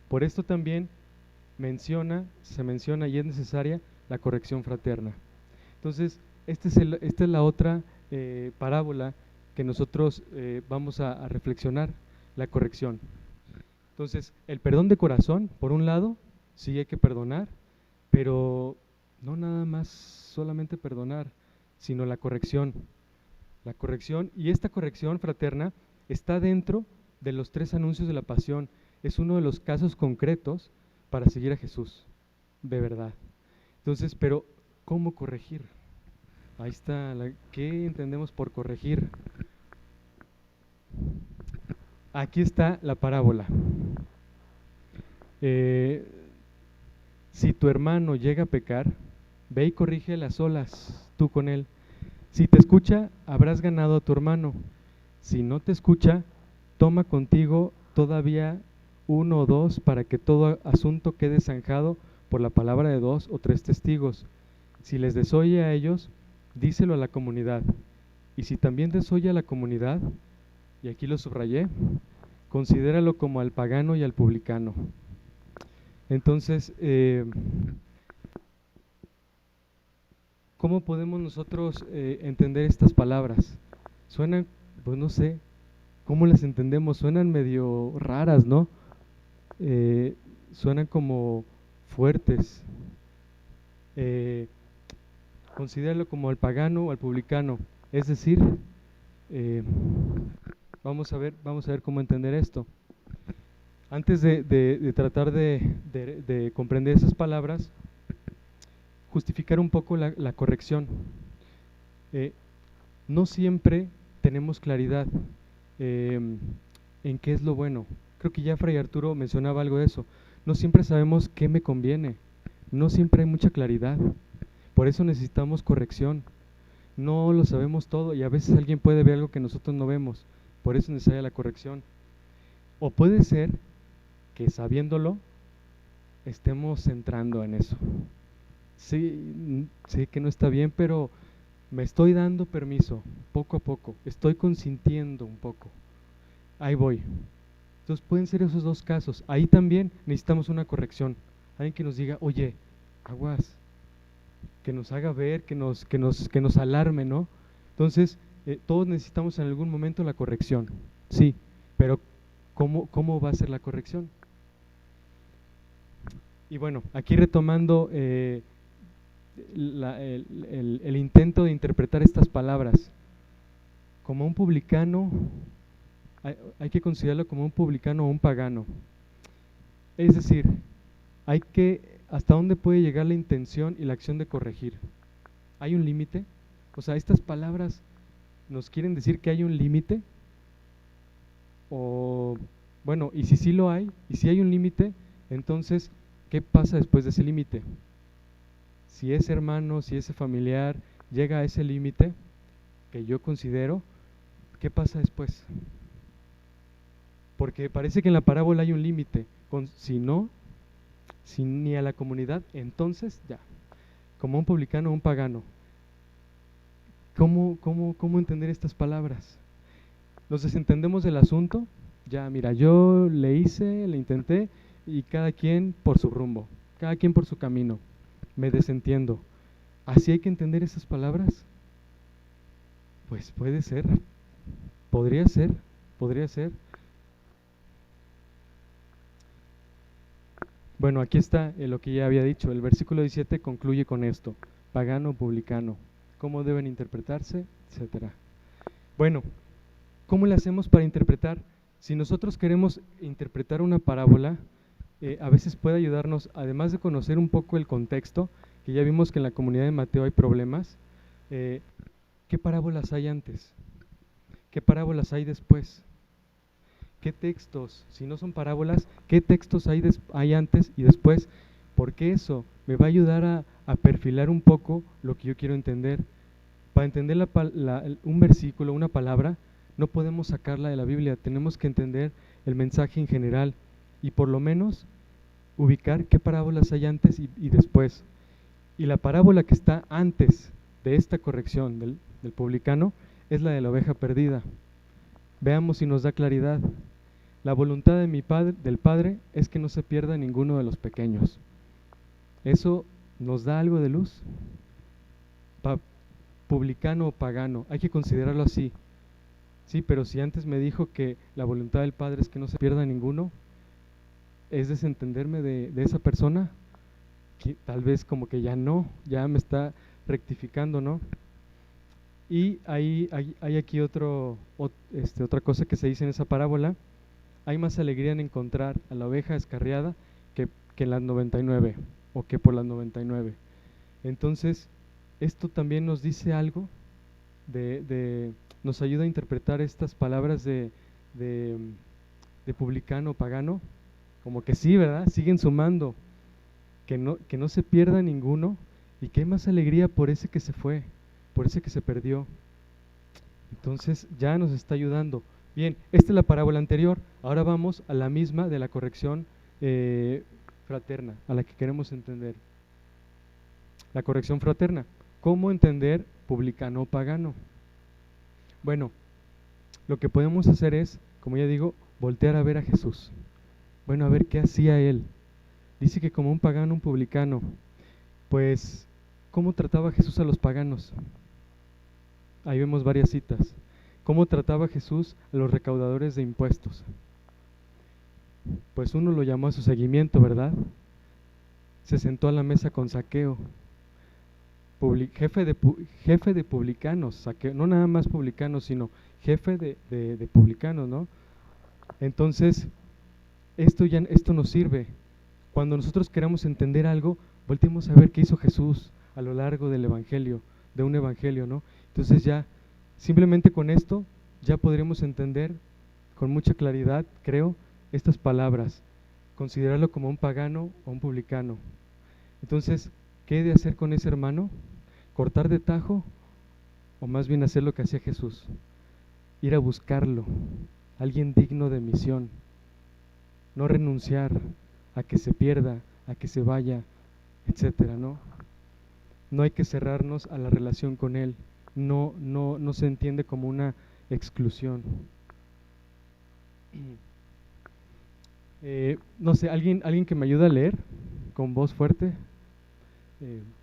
Speaker 1: Por esto también se menciona y es necesaria la corrección fraterna. Entonces, esta es la otra parábola que nosotros vamos a reflexionar, la corrección. Entonces, el perdón de corazón, por un lado, sí hay que perdonar, pero no nada más solamente perdonar, sino la corrección. La corrección, y esta corrección fraterna está dentro de los 3 anuncios de la pasión. Es uno de los casos concretos para seguir a Jesús, de verdad. Entonces, pero ¿cómo corregir? Ahí está, ¿qué entendemos por corregir? Aquí está la parábola. Si tu hermano llega a pecar, ve y corrige las olas, tú con él. Si te escucha, habrás ganado a tu hermano. Si no te escucha, toma contigo todavía 1 o 2 para que todo asunto quede zanjado por la palabra de 2 o 3 testigos. Si les desoye a ellos, díselo a la comunidad. Y si también desoye a la comunidad, y aquí lo subrayé, considéralo como al pagano y al publicano. Entonces, ¿cómo podemos nosotros entender estas palabras? Suenan, pues no sé, ¿cómo las entendemos? Suenan medio raras, ¿no? Suenan como fuertes. Considéralo como al pagano o al publicano. Es decir, vamos a ver cómo entender esto. Antes de tratar de comprender esas palabras, justificar un poco la corrección. No siempre tenemos claridad en qué es lo bueno. Creo que ya Fray Arturo mencionaba algo de eso. No siempre sabemos qué me conviene, no siempre hay mucha claridad. Por eso necesitamos corrección. No lo sabemos todo y a veces alguien puede ver algo que nosotros no vemos. Por eso es necesaria la corrección. O puede ser que sabiéndolo estemos entrando en eso. Sí, sé que no está bien, pero me estoy dando permiso, poco a poco, estoy consintiendo un poco, ahí voy. Entonces pueden ser esos 2 casos. Ahí también necesitamos una corrección, alguien que nos diga, oye, aguas, que nos haga ver, que nos alarme, ¿no? Entonces, todos necesitamos en algún momento la corrección, sí, pero ¿cómo va a ser la corrección? Y bueno, aquí retomando el intento de interpretar estas palabras, como un publicano, hay que considerarlo como un publicano o un pagano. Es decir, ¿hasta dónde puede llegar la intención y la acción de corregir? ¿Hay un límite? O sea, estas palabras nos quieren decir que hay un límite. O, bueno, y si sí lo hay, y si hay un límite, entonces, ¿qué pasa después de ese límite? Si ese hermano, si ese familiar llega a ese límite que yo considero, ¿qué pasa después? Porque parece que en la parábola hay un límite. Si ni a la comunidad, entonces ya, como un publicano o un pagano. ¿Cómo entender estas palabras? Nos desentendemos del asunto. Ya, mira, yo le intenté, y cada quien por su rumbo, cada quien por su camino. Me desentiendo. ¿Así hay que entender esas palabras? Pues puede ser, podría ser. Bueno, aquí está lo que ya había dicho. El versículo 17 concluye con esto: pagano, publicano, cómo deben interpretarse, etcétera. Bueno, ¿cómo le hacemos para interpretar? Si nosotros queremos interpretar una parábola, a veces puede ayudarnos, además de conocer un poco el contexto, que ya vimos que en la comunidad de Mateo hay problemas. ¿Qué parábolas hay antes? ¿Qué parábolas hay después? ¿Qué textos, si no son parábolas, qué textos hay antes y después? Porque eso me va a ayudar a perfilar un poco lo que yo quiero entender. para entender un versículo, una palabra, no podemos sacarla de la Biblia, tenemos que entender el mensaje en general y por lo menos ubicar qué parábolas hay antes y después. Y la parábola que está antes de esta corrección del publicano es la de la oveja perdida. Veamos si nos da claridad. La voluntad de del Padre es que no se pierda ninguno de los pequeños. ¿Eso nos da algo de luz? Publicano o pagano, hay que considerarlo así. Sí, pero si antes me dijo que la voluntad del Padre es que no se pierda ninguno, ¿es desentenderme de esa persona? Que tal vez como que ya me está rectificando, ¿no? Y hay aquí otra cosa que se dice en esa parábola: hay más alegría en encontrar a la oveja descarriada que en las 99, o que por las 99. Entonces, esto también nos dice algo, nos ayuda a interpretar estas palabras de publicano, pagano, como que sí, ¿verdad? Siguen sumando, que no se pierda ninguno, y que hay más alegría por ese que se fue, por ese que se perdió. Entonces ya nos está ayudando. Bien, esta es la parábola anterior, ahora vamos a la misma de la corrección fraterna, a la que queremos entender. La corrección fraterna, ¿cómo entender publicano o pagano? Bueno, lo que podemos hacer es, como ya digo, voltear a ver a Jesús. Bueno, a ver qué hacía él. Dice que como un pagano, un publicano. Pues, ¿cómo trataba Jesús a los paganos? Ahí vemos varias citas. ¿Cómo trataba Jesús a los recaudadores de impuestos? Pues uno lo llamó a su seguimiento, ¿verdad? Se sentó a la mesa con Zaqueo, jefe de publicanos, Zaqueo, no nada más publicanos, sino jefe de publicanos, ¿no? Entonces, esto nos sirve. Cuando nosotros queramos entender algo, volteemos a ver qué hizo Jesús a lo largo del evangelio, de un evangelio, ¿no? Entonces ya, simplemente con esto, ya podremos entender con mucha claridad, creo, estas palabras, considerarlo como un pagano o un publicano. Entonces, ¿qué he de hacer con ese hermano? ¿Cortar de tajo? O más bien hacer lo que hacía Jesús, ir a buscarlo, alguien digno de misión, no renunciar a que se pierda, a que se vaya, etcétera, ¿no? No hay que cerrarnos a la relación con él, no se entiende como una exclusión. No sé, ¿alguien que me ayude a leer con voz fuerte?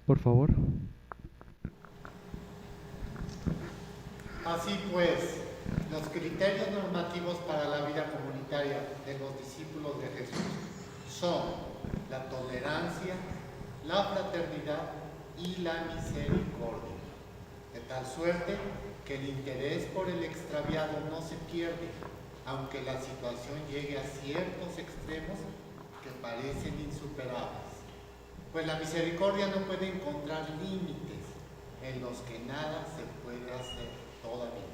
Speaker 1: Por favor.
Speaker 4: Así pues, los criterios normativos para la vida comunitaria de los discípulos de Jesús son la tolerancia, la fraternidad y la misericordia, de tal suerte que el interés por el extraviado no se pierde, aunque la situación llegue a ciertos extremos que parecen insuperables. Pues la misericordia no puede encontrar límites en los que nada se puede hacer todavía.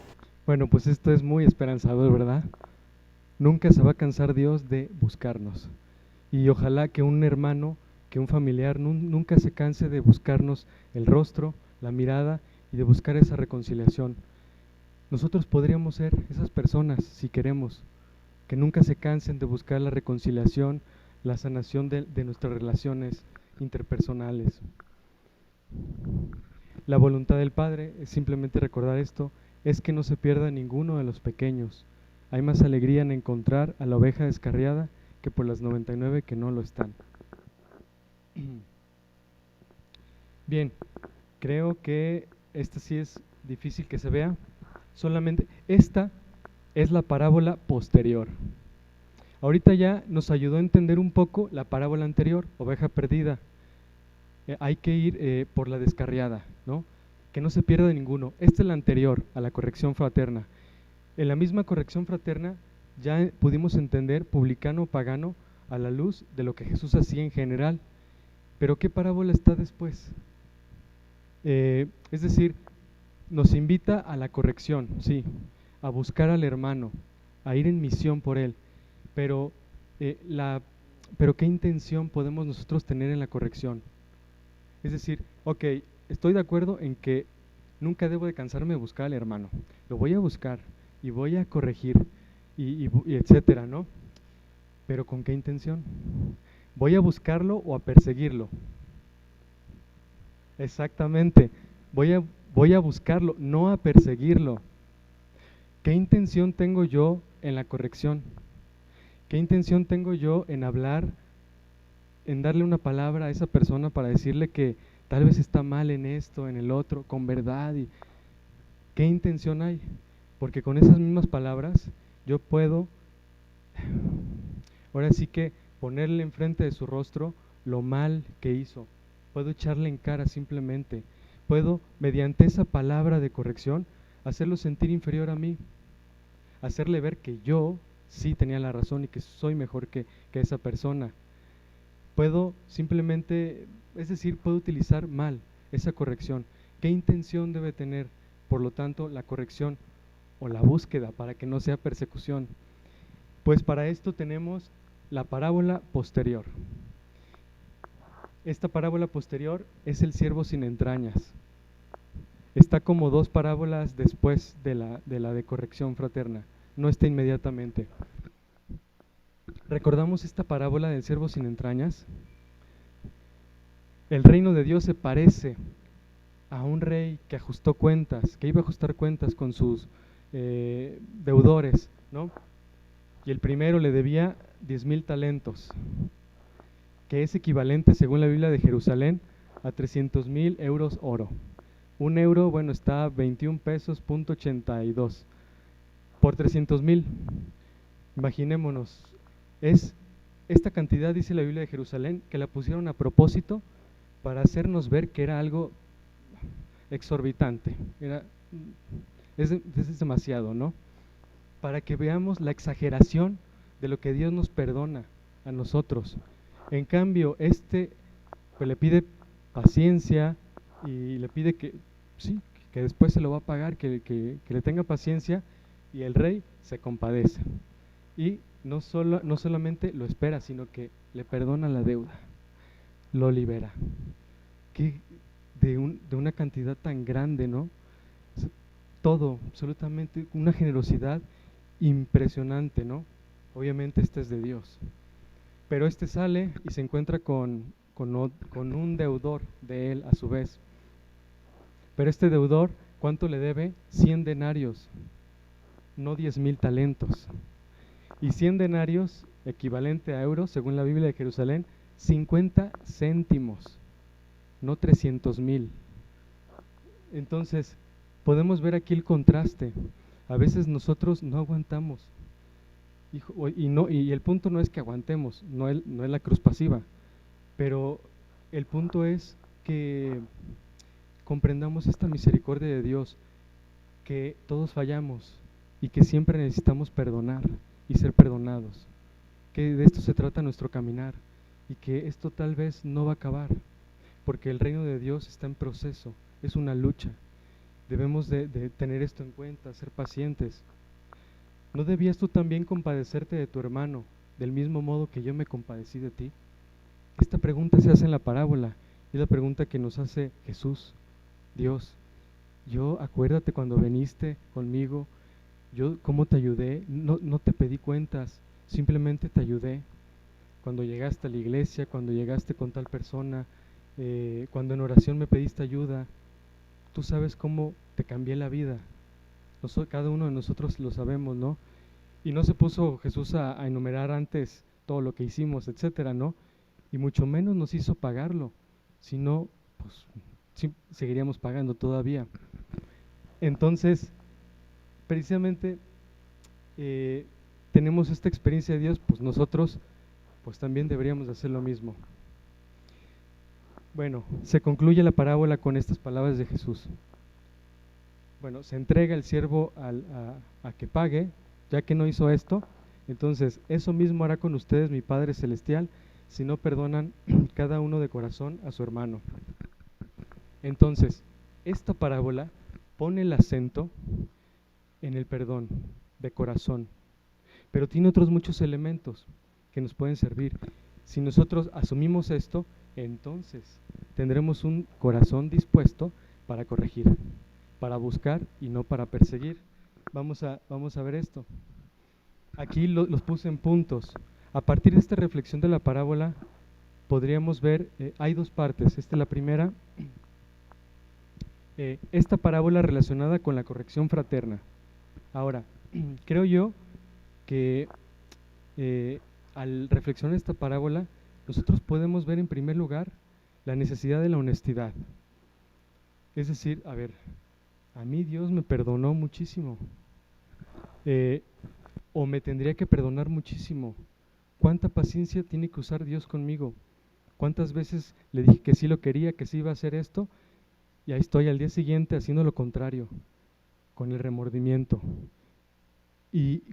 Speaker 1: Bueno, pues esto es muy esperanzador, ¿verdad? Nunca se va a cansar Dios de buscarnos. Y ojalá que un hermano, que un familiar nunca se canse de buscarnos el rostro, la mirada y de buscar esa reconciliación. Nosotros podríamos ser esas personas, si queremos, que nunca se cansen de buscar la reconciliación, la sanación de nuestras relaciones interpersonales. La voluntad del Padre, es simplemente recordar esto, es que no se pierda ninguno de los pequeños. Hay más alegría en encontrar a la oveja descarriada que por las 99 que no lo están. Bien, creo que esta sí es difícil que se vea. Solamente esta es la parábola posterior. Ahorita ya nos ayudó a entender un poco la parábola anterior, oveja perdida. Hay que ir por la descarriada, ¿no? Que no se pierda ninguno. Esta es la anterior a la corrección fraterna. En la misma corrección fraterna ya pudimos entender publicano o pagano a la luz de lo que Jesús hacía en general. Pero ¿qué parábola está después? Es decir, nos invita a la corrección, sí, a buscar al hermano, a ir en misión por él. Pero ¿qué intención podemos nosotros tener en la corrección? Es decir, ok, estoy de acuerdo en que nunca debo de cansarme de buscar al hermano. Lo voy a buscar y voy a corregir y etcétera, ¿no? Pero ¿con qué intención? ¿Voy a buscarlo o a perseguirlo? Exactamente, voy a buscarlo, no a perseguirlo. ¿Qué intención tengo yo en la corrección? ¿Qué intención tengo yo en hablar, en darle una palabra a esa persona para decirle que tal vez está mal en esto, en el otro, con verdad? ¿Qué intención hay? Porque con esas mismas palabras yo puedo, ahora sí que ponerle enfrente de su rostro lo mal que hizo. Puedo echarle en cara simplemente. Puedo, mediante esa palabra de corrección, hacerlo sentir inferior a mí. Hacerle ver que yo sí tenía la razón y que soy mejor que esa persona. Puedo simplemente, es decir, puedo utilizar mal esa corrección. ¿Qué intención debe tener, por lo tanto, la corrección o la búsqueda para que no sea persecución? Pues para esto tenemos la parábola posterior. Esta parábola posterior es el siervo sin entrañas. Está como dos parábolas después de la de corrección fraterna, no está inmediatamente. ¿Recordamos esta parábola del siervo sin entrañas? El reino de Dios se parece a un rey que ajustó cuentas, que iba a ajustar cuentas con sus deudores, ¿no? Y el primero le debía 10,000 talentos, que es equivalente, según la Biblia de Jerusalén, a 300,000 euros oro. Un euro, bueno, está 21 pesos, .82 por 300,000. Imaginémonos, es esta cantidad, dice la Biblia de Jerusalén, que la pusieron a propósito para hacernos ver que era algo exorbitante. Es demasiado, ¿no? Para que veamos la exageración de lo que Dios nos perdona a nosotros. En cambio, pues le pide paciencia y le pide que sí, que después se lo va a pagar, que le tenga paciencia, y el rey se compadece. Y no solamente lo espera, sino que le perdona la deuda, lo libera. De una cantidad tan grande, ¿no? Todo, absolutamente, una generosidad impresionante, ¿no? Obviamente este es de Dios. Pero este sale y se encuentra con un deudor de él a su vez. Pero este deudor, ¿cuánto le debe? 100 denarios, no 10,000 talentos. Y 100 denarios, equivalente a euros, según la Biblia de Jerusalén, 50 céntimos, no 300,000. Entonces, podemos ver aquí el contraste. A veces nosotros no aguantamos. Y el punto no es que aguantemos, no es la cruz pasiva, pero el punto es que comprendamos esta misericordia de Dios, que todos fallamos y que siempre necesitamos perdonar y ser perdonados, que de esto se trata nuestro caminar y que esto tal vez no va a acabar, porque el reino de Dios está en proceso, es una lucha. Debemos de tener esto en cuenta, ser pacientes. ¿No debías tú también compadecerte de tu hermano del mismo modo que yo me compadecí de ti? Esta pregunta se hace en la parábola, es la pregunta que nos hace Jesús, Dios. Yo, acuérdate cuando viniste conmigo, yo cómo te ayudé, no te pedí cuentas, simplemente te ayudé. Cuando llegaste a la iglesia, cuando llegaste con tal persona, cuando en oración me pediste ayuda, tú sabes cómo te cambié la vida. Cada uno de nosotros lo sabemos, ¿no? Y no se puso Jesús a enumerar antes todo lo que hicimos, etcétera, ¿no? Y mucho menos nos hizo pagarlo, sino, pues, sí, seguiríamos pagando todavía. Entonces, precisamente, tenemos esta experiencia de Dios, pues nosotros, pues también deberíamos de hacer lo mismo. Bueno, se concluye la parábola con estas palabras de Jesús. Bueno, se entrega el siervo a que pague, ya que no hizo esto, entonces eso mismo hará con ustedes mi Padre Celestial, si no perdonan cada uno de corazón a su hermano. Entonces, esta parábola pone el acento en el perdón de corazón, pero tiene otros muchos elementos que nos pueden servir. Si nosotros asumimos esto, entonces tendremos un corazón dispuesto para corregir, para buscar y no para perseguir. Vamos a ver esto. Aquí los puse en puntos. A partir de esta reflexión de la parábola, podríamos ver, hay dos partes. Esta es la primera, esta parábola relacionada con la corrección fraterna. Ahora, creo yo que al reflexionar esta parábola, nosotros podemos ver en primer lugar la necesidad de la honestidad. Es decir, a ver, a mí Dios me perdonó muchísimo, o me tendría que perdonar muchísimo. ¿Cuánta paciencia tiene que usar Dios conmigo? ¿Cuántas veces le dije que sí lo quería, que sí iba a hacer esto? Y ahí estoy al día siguiente haciendo lo contrario, con el remordimiento. Y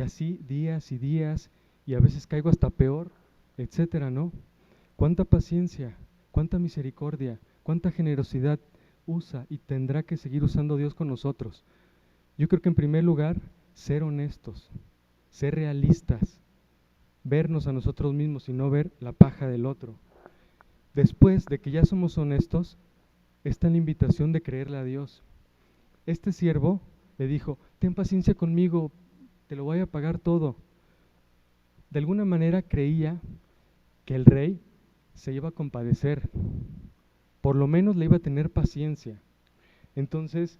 Speaker 1: así días y días, y a veces caigo hasta peor, etcétera, ¿no? ¿Cuánta paciencia, cuánta misericordia, cuánta generosidad usa y tendrá que seguir usando Dios con nosotros? Yo creo que en primer lugar, ser honestos, ser realistas, vernos a nosotros mismos y no ver la paja del otro. Después de que ya somos honestos, está la invitación de creerle a Dios. Este siervo le dijo, ten paciencia conmigo, te lo voy a pagar todo. De alguna manera creía que el rey se iba a compadecer, por lo menos le iba a tener paciencia. Entonces,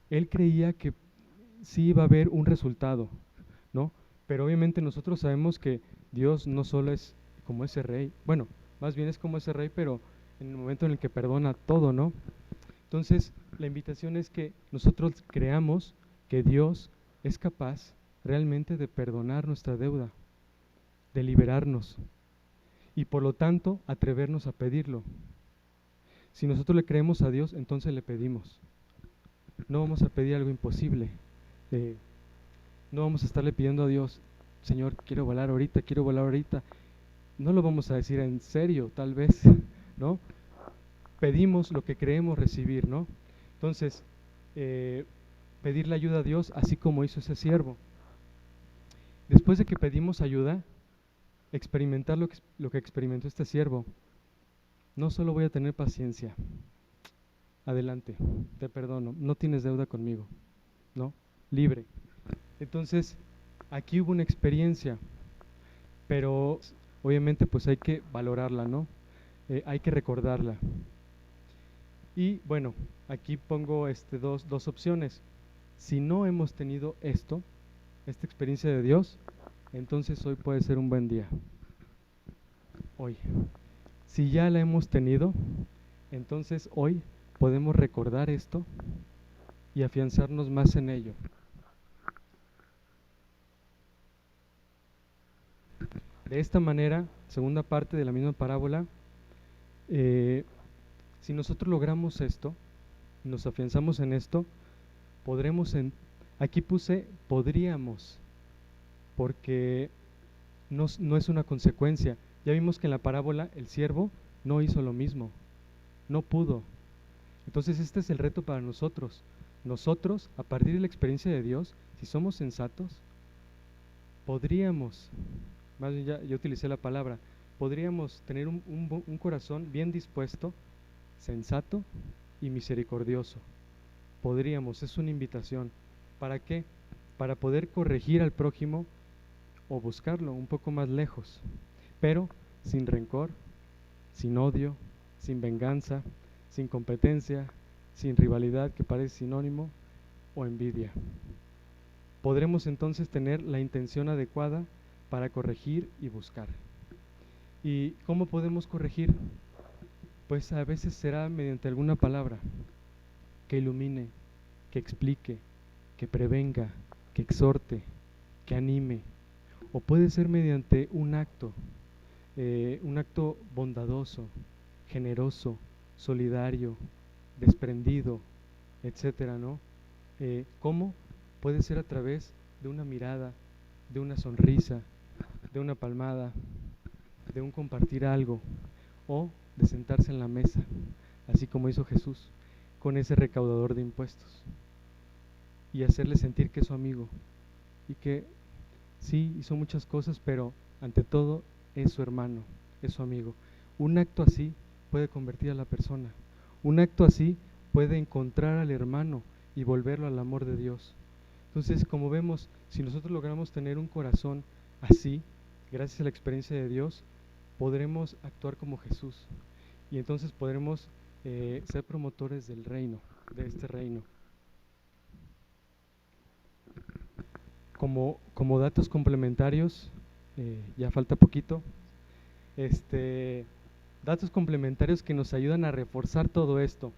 Speaker 1: él creía que sí iba a haber un resultado, ¿no? Pero obviamente nosotros sabemos que Dios no solo es como ese rey, bueno, más bien es como ese rey, pero en el momento en el que perdona todo, ¿no? Entonces, la invitación es que nosotros creamos que Dios es capaz realmente de perdonar nuestra deuda, de liberarnos, y por lo tanto, atrevernos a pedirlo. Si nosotros le creemos a Dios, entonces le pedimos. No vamos a pedir algo imposible. No vamos a estarle pidiendo a Dios, Señor, quiero volar ahorita, quiero volar ahorita. No lo vamos a decir en serio, tal vez, ¿no? Pedimos lo que creemos recibir, ¿no? Entonces, pedirle ayuda a Dios, así como hizo ese siervo. Después de que pedimos ayuda, experimentar lo que experimentó este siervo. No solo voy a tener paciencia, adelante, te perdono, no tienes deuda conmigo, ¿no? Libre. Entonces, aquí hubo una experiencia, pero obviamente pues hay que valorarla, ¿no? Hay que recordarla. Y bueno, aquí pongo dos opciones. Si no hemos tenido esta experiencia de Dios, entonces hoy puede ser un buen día. Hoy. Si ya la hemos tenido, entonces hoy podemos recordar esto y afianzarnos más en ello. De esta manera, segunda parte de la misma parábola, si nosotros logramos esto, nos afianzamos en esto, podremos, aquí puse podríamos, porque no es una consecuencia. Ya vimos que en la parábola el siervo no hizo lo mismo, no pudo. Entonces este es el reto para nosotros. Nosotros, a partir de la experiencia de Dios, si somos sensatos, podríamos, más bien ya utilicé la palabra, podríamos tener un corazón bien dispuesto, sensato y misericordioso. Podríamos, es una invitación. ¿Para qué? Para poder corregir al prójimo o buscarlo un poco más lejos, pero sin rencor, sin odio, sin venganza, sin competencia, sin rivalidad que parece sinónimo, o envidia. Podremos entonces tener la intención adecuada para corregir y buscar. ¿Y cómo podemos corregir? Pues a veces será mediante alguna palabra que ilumine, que explique, que prevenga, que exhorte, que anime, o puede ser mediante un acto bondadoso, generoso, solidario, desprendido, etcétera, ¿no? ¿Cómo? Puede ser a través de una mirada, de una sonrisa, de una palmada, de un compartir algo, o de sentarse en la mesa, así como hizo Jesús con ese recaudador de impuestos, y hacerle sentir que es su amigo, y que sí, hizo muchas cosas, pero ante todo es su hermano, es su amigo. Un acto así puede convertir a la persona. Un acto así puede encontrar al hermano y volverlo al amor de Dios. Entonces, como vemos, si nosotros logramos tener un corazón así, gracias a la experiencia de Dios, podremos actuar como Jesús y entonces podremos ser promotores del reino, de este reino. Como datos complementarios, ya falta poquito, datos complementarios que nos ayudan a reforzar todo esto.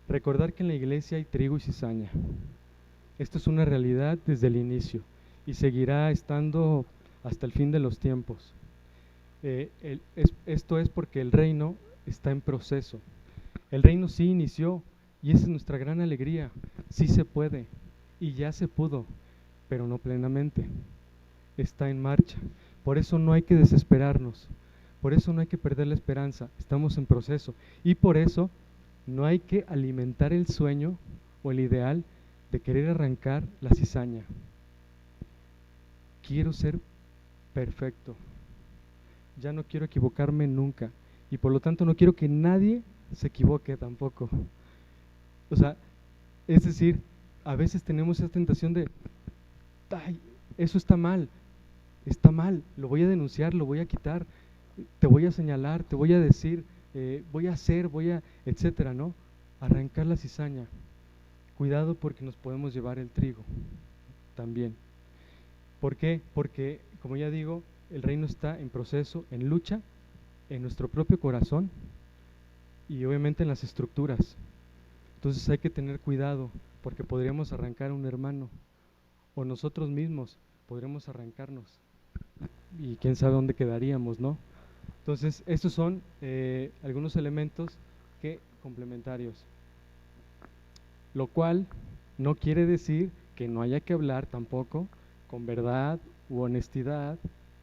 Speaker 1: Recordar que en la iglesia hay trigo y cizaña. Esto es una realidad desde el inicio y seguirá estando hasta el fin de los tiempos. Esto es porque el reino está en proceso. El reino sí inició y esa es nuestra gran alegría. Sí se puede y ya se pudo, pero no plenamente. Está en marcha. Por eso no hay que desesperarnos. Por eso no hay que perder la esperanza. Estamos en proceso. Y por eso no hay que alimentar el sueño o el ideal de querer arrancar la cizaña. Quiero ser perfecto. Ya no quiero equivocarme nunca. Y por lo tanto no quiero que nadie se equivoque tampoco. O sea, es decir, a veces tenemos esa tentación de, ay, eso está mal, lo voy a denunciar, lo voy a quitar, te voy a señalar, te voy a decir, voy a hacer, etcétera, ¿no? Arrancar la cizaña. Cuidado porque nos podemos llevar el trigo también. ¿Por qué? Porque, como ya digo, el reino está en proceso, en lucha, en nuestro propio corazón y obviamente en las estructuras. Entonces hay que tener cuidado porque podríamos arrancar a un hermano o nosotros mismos podremos arrancarnos y quién sabe dónde quedaríamos, ¿no? Entonces estos son algunos elementos complementarios, lo cual no quiere decir que no haya que hablar tampoco con verdad u honestidad,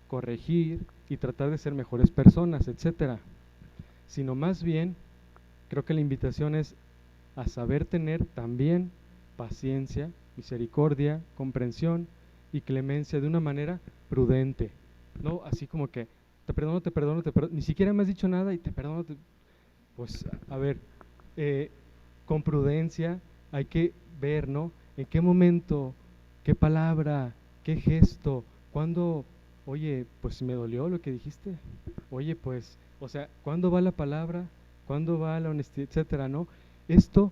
Speaker 1: corregir y tratar de ser mejores personas, etcétera, sino más bien creo que la invitación es a saber tener también paciencia, misericordia, comprensión y clemencia de una manera prudente, no así como que te perdono, ni siquiera me has dicho nada y te perdono, pues a ver, con prudencia hay que ver, ¿no? En qué momento, qué palabra, qué gesto, cuándo, oye, pues me dolió lo que dijiste, oye, pues, o sea, ¿cuándo va la palabra? ¿Cuándo va la honestidad, etcétera, no? Esto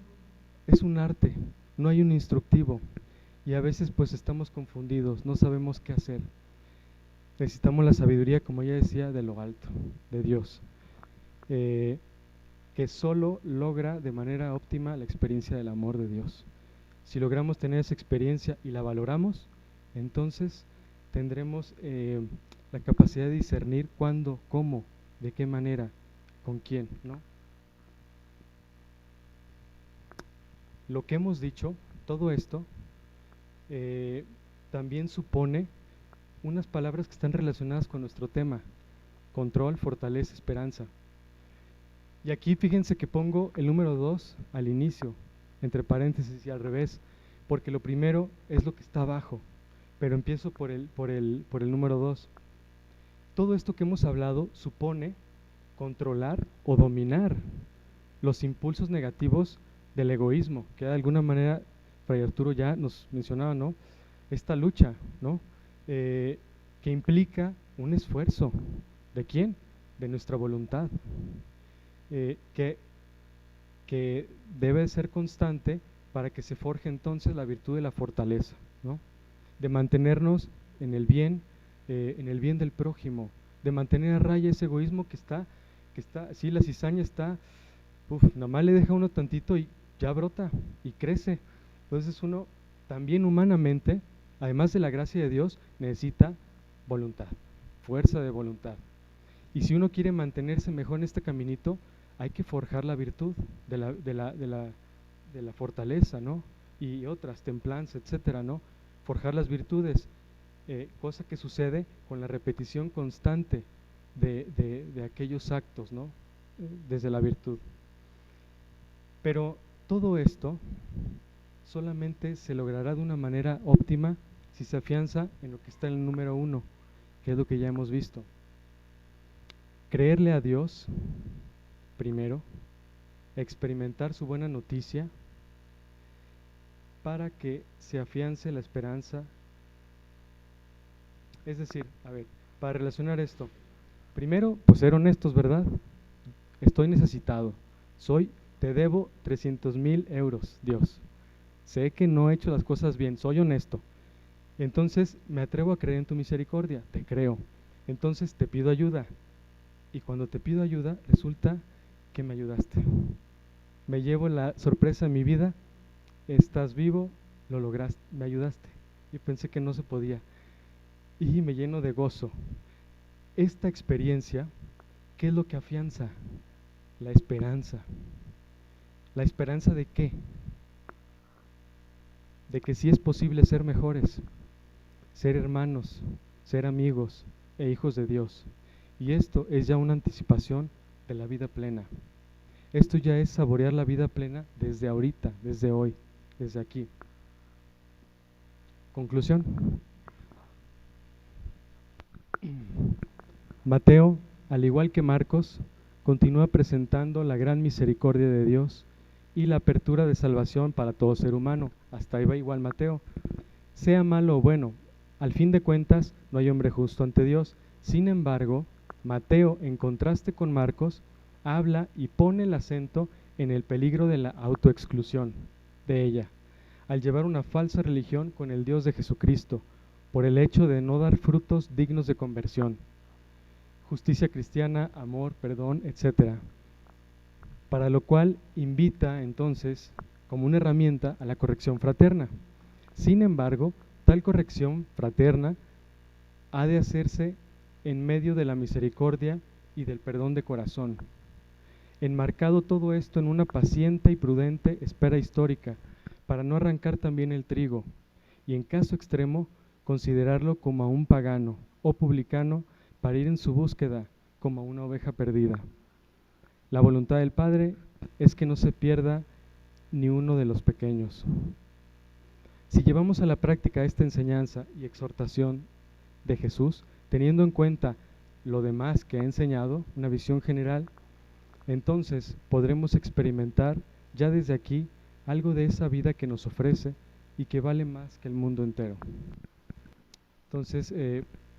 Speaker 1: es un arte, no hay un instructivo y a veces pues estamos confundidos, no sabemos qué hacer. Necesitamos la sabiduría, como ya decía, de lo alto, de Dios, que solo logra de manera óptima la experiencia del amor de Dios. Si logramos tener esa experiencia y la valoramos, entonces tendremos la capacidad de discernir cuándo, cómo, de qué manera, con quién, ¿no? Lo que hemos dicho, todo esto, también supone unas palabras que están relacionadas con nuestro tema: control, fortaleza, esperanza. Y aquí fíjense que pongo el número 2 al inicio, entre paréntesis y al revés, porque lo primero es lo que está abajo, pero empiezo por el número 2. Todo esto que hemos hablado supone controlar o dominar los impulsos negativos del egoísmo, que de alguna manera Fray Arturo ya nos mencionaba, ¿no? Esta lucha, ¿no? Que implica un esfuerzo. ¿De quién? De nuestra voluntad, que debe ser constante para que se forje entonces la virtud de la fortaleza, ¿no? De mantenernos en el bien del prójimo, de mantener a raya ese egoísmo que está, sí, la cizaña está, nada más le deja uno tantito y ya brota y crece. Entonces uno también humanamente, además de la gracia de Dios, necesita voluntad, fuerza de voluntad. Y si uno quiere mantenerse mejor en este caminito, hay que forjar la virtud de la fortaleza, ¿no? Y otras, templanza, etcétera, ¿no? Forjar las virtudes, cosa que sucede con la repetición constante de aquellos actos, ¿no? Desde la virtud. Pero todo esto solamente se logrará de una manera óptima si se afianza en lo que está en el número 1, que es lo que ya hemos visto. Creerle a Dios, primero, experimentar su buena noticia para que se afiance la esperanza. Es decir, a ver, para relacionar esto, primero, pues ser honestos, ¿verdad? Estoy necesitado, te debo 300,000 euros, Dios. Sé que no he hecho las cosas bien, soy honesto. Entonces me atrevo a creer en tu misericordia, te creo. Entonces te pido ayuda. Y cuando te pido ayuda, resulta que me ayudaste. Me llevo la sorpresa en mi vida, estás vivo, lo lograste, me ayudaste. Yo pensé que no se podía. Y me lleno de gozo. Esta experiencia, ¿qué es lo que afianza? La esperanza. ¿La esperanza de qué? De que sí es posible ser mejores, ser hermanos, ser amigos e hijos de Dios. Y esto es ya una anticipación de la vida plena. Esto ya es saborear la vida plena desde ahorita, desde hoy, desde aquí. Conclusión. Mateo, al igual que Marcos, continúa presentando la gran misericordia de Dios y la apertura de salvación para todo ser humano. Hasta ahí va igual Mateo. Sea malo o bueno, al fin de cuentas no hay hombre justo ante Dios. Sin embargo, Mateo, en contraste con Marcos, habla y pone el acento en el peligro de la autoexclusión de ella, al llevar una falsa religión con el Dios de Jesucristo, por el hecho de no dar frutos dignos de conversión, justicia cristiana, amor, perdón, etc. Para lo cual invita entonces como una herramienta a la corrección fraterna. Sin embargo, tal corrección fraterna ha de hacerse en medio de la misericordia y del perdón de corazón, enmarcado todo esto en una paciente y prudente espera histórica, para no arrancar también el trigo, y en caso extremo, considerarlo como a un pagano o publicano para ir en su búsqueda como a una oveja perdida. La voluntad del Padre es que no se pierda ni uno de los pequeños. Si llevamos a la práctica esta enseñanza y exhortación de Jesús, teniendo en cuenta lo demás que ha enseñado, una visión general, entonces podremos experimentar ya desde aquí algo de esa vida que nos ofrece y que vale más que el mundo entero. Entonces,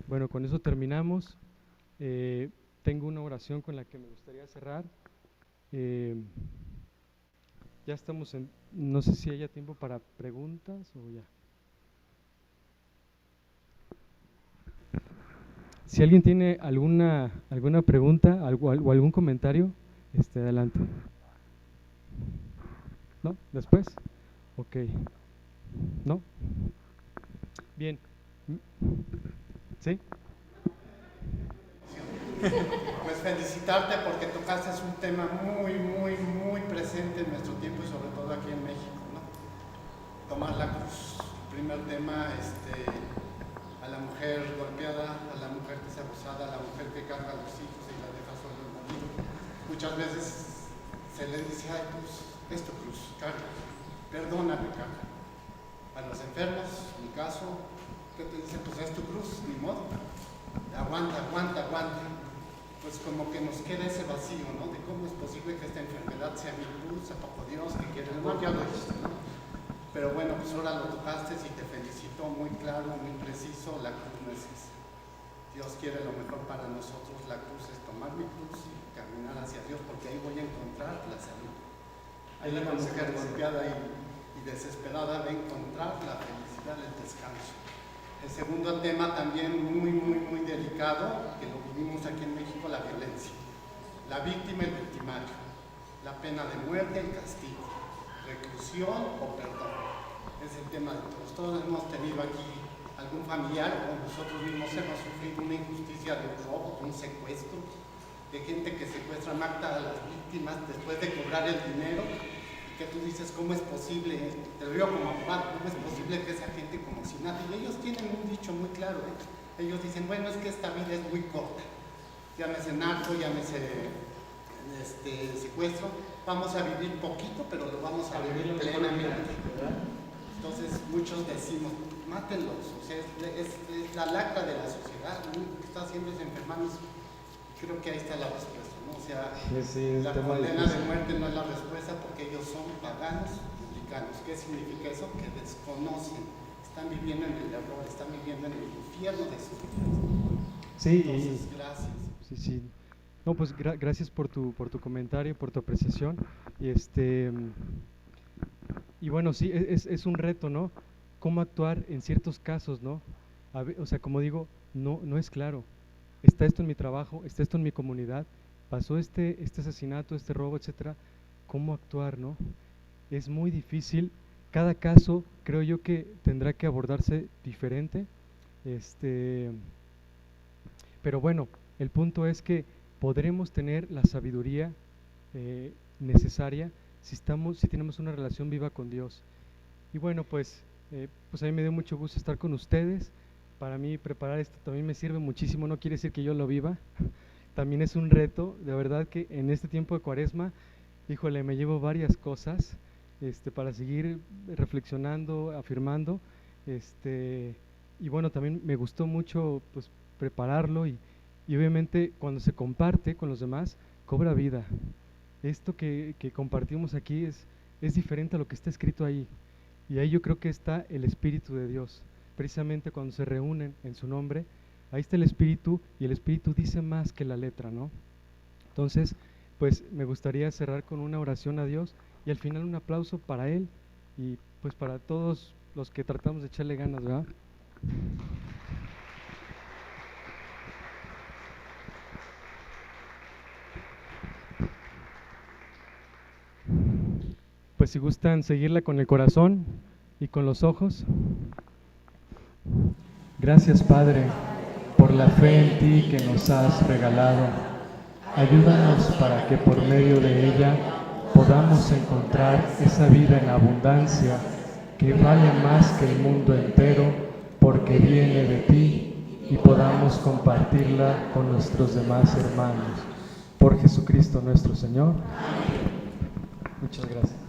Speaker 1: bueno, con eso terminamos. Tengo una oración con la que me gustaría cerrar. Ya estamos en, no sé si haya tiempo para preguntas o ya. Si alguien tiene alguna pregunta o algún comentario, adelante. ¿No? ¿Después? Ok. ¿No? Bien. ¿Sí?
Speaker 4: Pues felicitarte porque tocaste un tema muy, muy, muy presente en nuestro tiempo y sobre todo aquí en México, ¿no? Tomar la cruz. El primer tema, a la mujer golpeada, a la mujer que es abusada, a la mujer que carga a los hijos y la deja solo el marido. Muchas veces se le dice, ay, pues, es tu cruz, carga, perdóname, carga. A los enfermos, en mi caso, ¿qué te dicen? Pues es tu cruz, ni modo. Aguanta, aguanta, aguanta. Pues como que nos queda ese vacío, ¿no? De cómo es posible que esta enfermedad sea mi cruz, a poco Dios que quiere el mal, ya lo dijiste, ¿no? Pero bueno, pues ahora lo tocaste y te felicito, muy claro, muy preciso, la cruz no es esa. Dios quiere lo mejor para nosotros, la cruz es tomar mi cruz y caminar hacia Dios, porque ahí voy a encontrar la salud. Ahí la mujer golpeada y desesperada va a encontrar la felicidad, el descanso. El segundo tema también muy, muy, muy delicado, que lo vivimos aquí en México, la violencia. La víctima y el victimario. La pena de muerte, el castigo. Reclusión o perdón. Es el tema de todos. Todos hemos tenido aquí algún familiar o nosotros mismos hemos sufrido una injusticia de un robo, de un secuestro, de gente que secuestra, mata a las víctimas después de cobrar el dinero. Que tú dices, ¿cómo es posible? Te lo digo como abogado, ¿cómo es posible que esa gente como si nada? Y ellos tienen un dicho muy claro, ellos dicen, bueno, es que esta vida es muy corta, llámese narco, llámese secuestro, vamos a vivir poquito, pero lo vamos a vivir plenamente. Entonces muchos decimos, mátenlos, o sea, es la lacra de la sociedad, lo único que está haciendo es enfermarnos. Creo que ahí está la respuesta, ¿no? O sea, la condena de muerte no es la respuesta porque ellos son paganos, mexicanos. ¿Qué significa eso? Que desconocen, están viviendo en el error, están viviendo en el infierno de sus vidas.
Speaker 1: Sí,
Speaker 4: Entonces, gracias.
Speaker 1: Sí, sí. No, pues gracias por tu comentario, por tu apreciación. Y y bueno, sí, es un reto, ¿no? Cómo actuar en ciertos casos, ¿no? O sea, como digo, no es claro. Está esto en mi trabajo, está esto en mi comunidad, pasó este asesinato, este robo, etcétera. ¿Cómo actuar, no? Es muy difícil. Cada caso creo yo que tendrá que abordarse diferente. Pero bueno, el punto es que podremos tener la sabiduría necesaria si tenemos una relación viva con Dios. Y bueno, pues a mí me dio mucho gusto estar con ustedes. Para mí preparar esto también me sirve muchísimo, no quiere decir que yo lo viva, también es un reto, de verdad que en este tiempo de Cuaresma, híjole, me llevo varias cosas para seguir reflexionando, afirmando, y bueno, también me gustó mucho pues prepararlo y obviamente cuando se comparte con los demás, cobra vida. Esto que compartimos aquí es diferente a lo que está escrito ahí, y ahí yo creo que está el Espíritu de Dios. Precisamente cuando se reúnen en su nombre, ahí está el Espíritu, y el Espíritu dice más que la letra, ¿no? Entonces, pues me gustaría cerrar con una oración a Dios y al final un aplauso para Él y pues para todos los que tratamos de echarle ganas, ¿verdad? Pues si gustan seguirla con el corazón y con los ojos. Gracias, Padre, por la fe en ti que nos has regalado. Ayúdanos para que por medio de ella podamos encontrar esa vida en abundancia que vale más que el mundo entero porque viene de ti, y podamos compartirla con nuestros demás hermanos. Por Jesucristo nuestro Señor. Muchas gracias.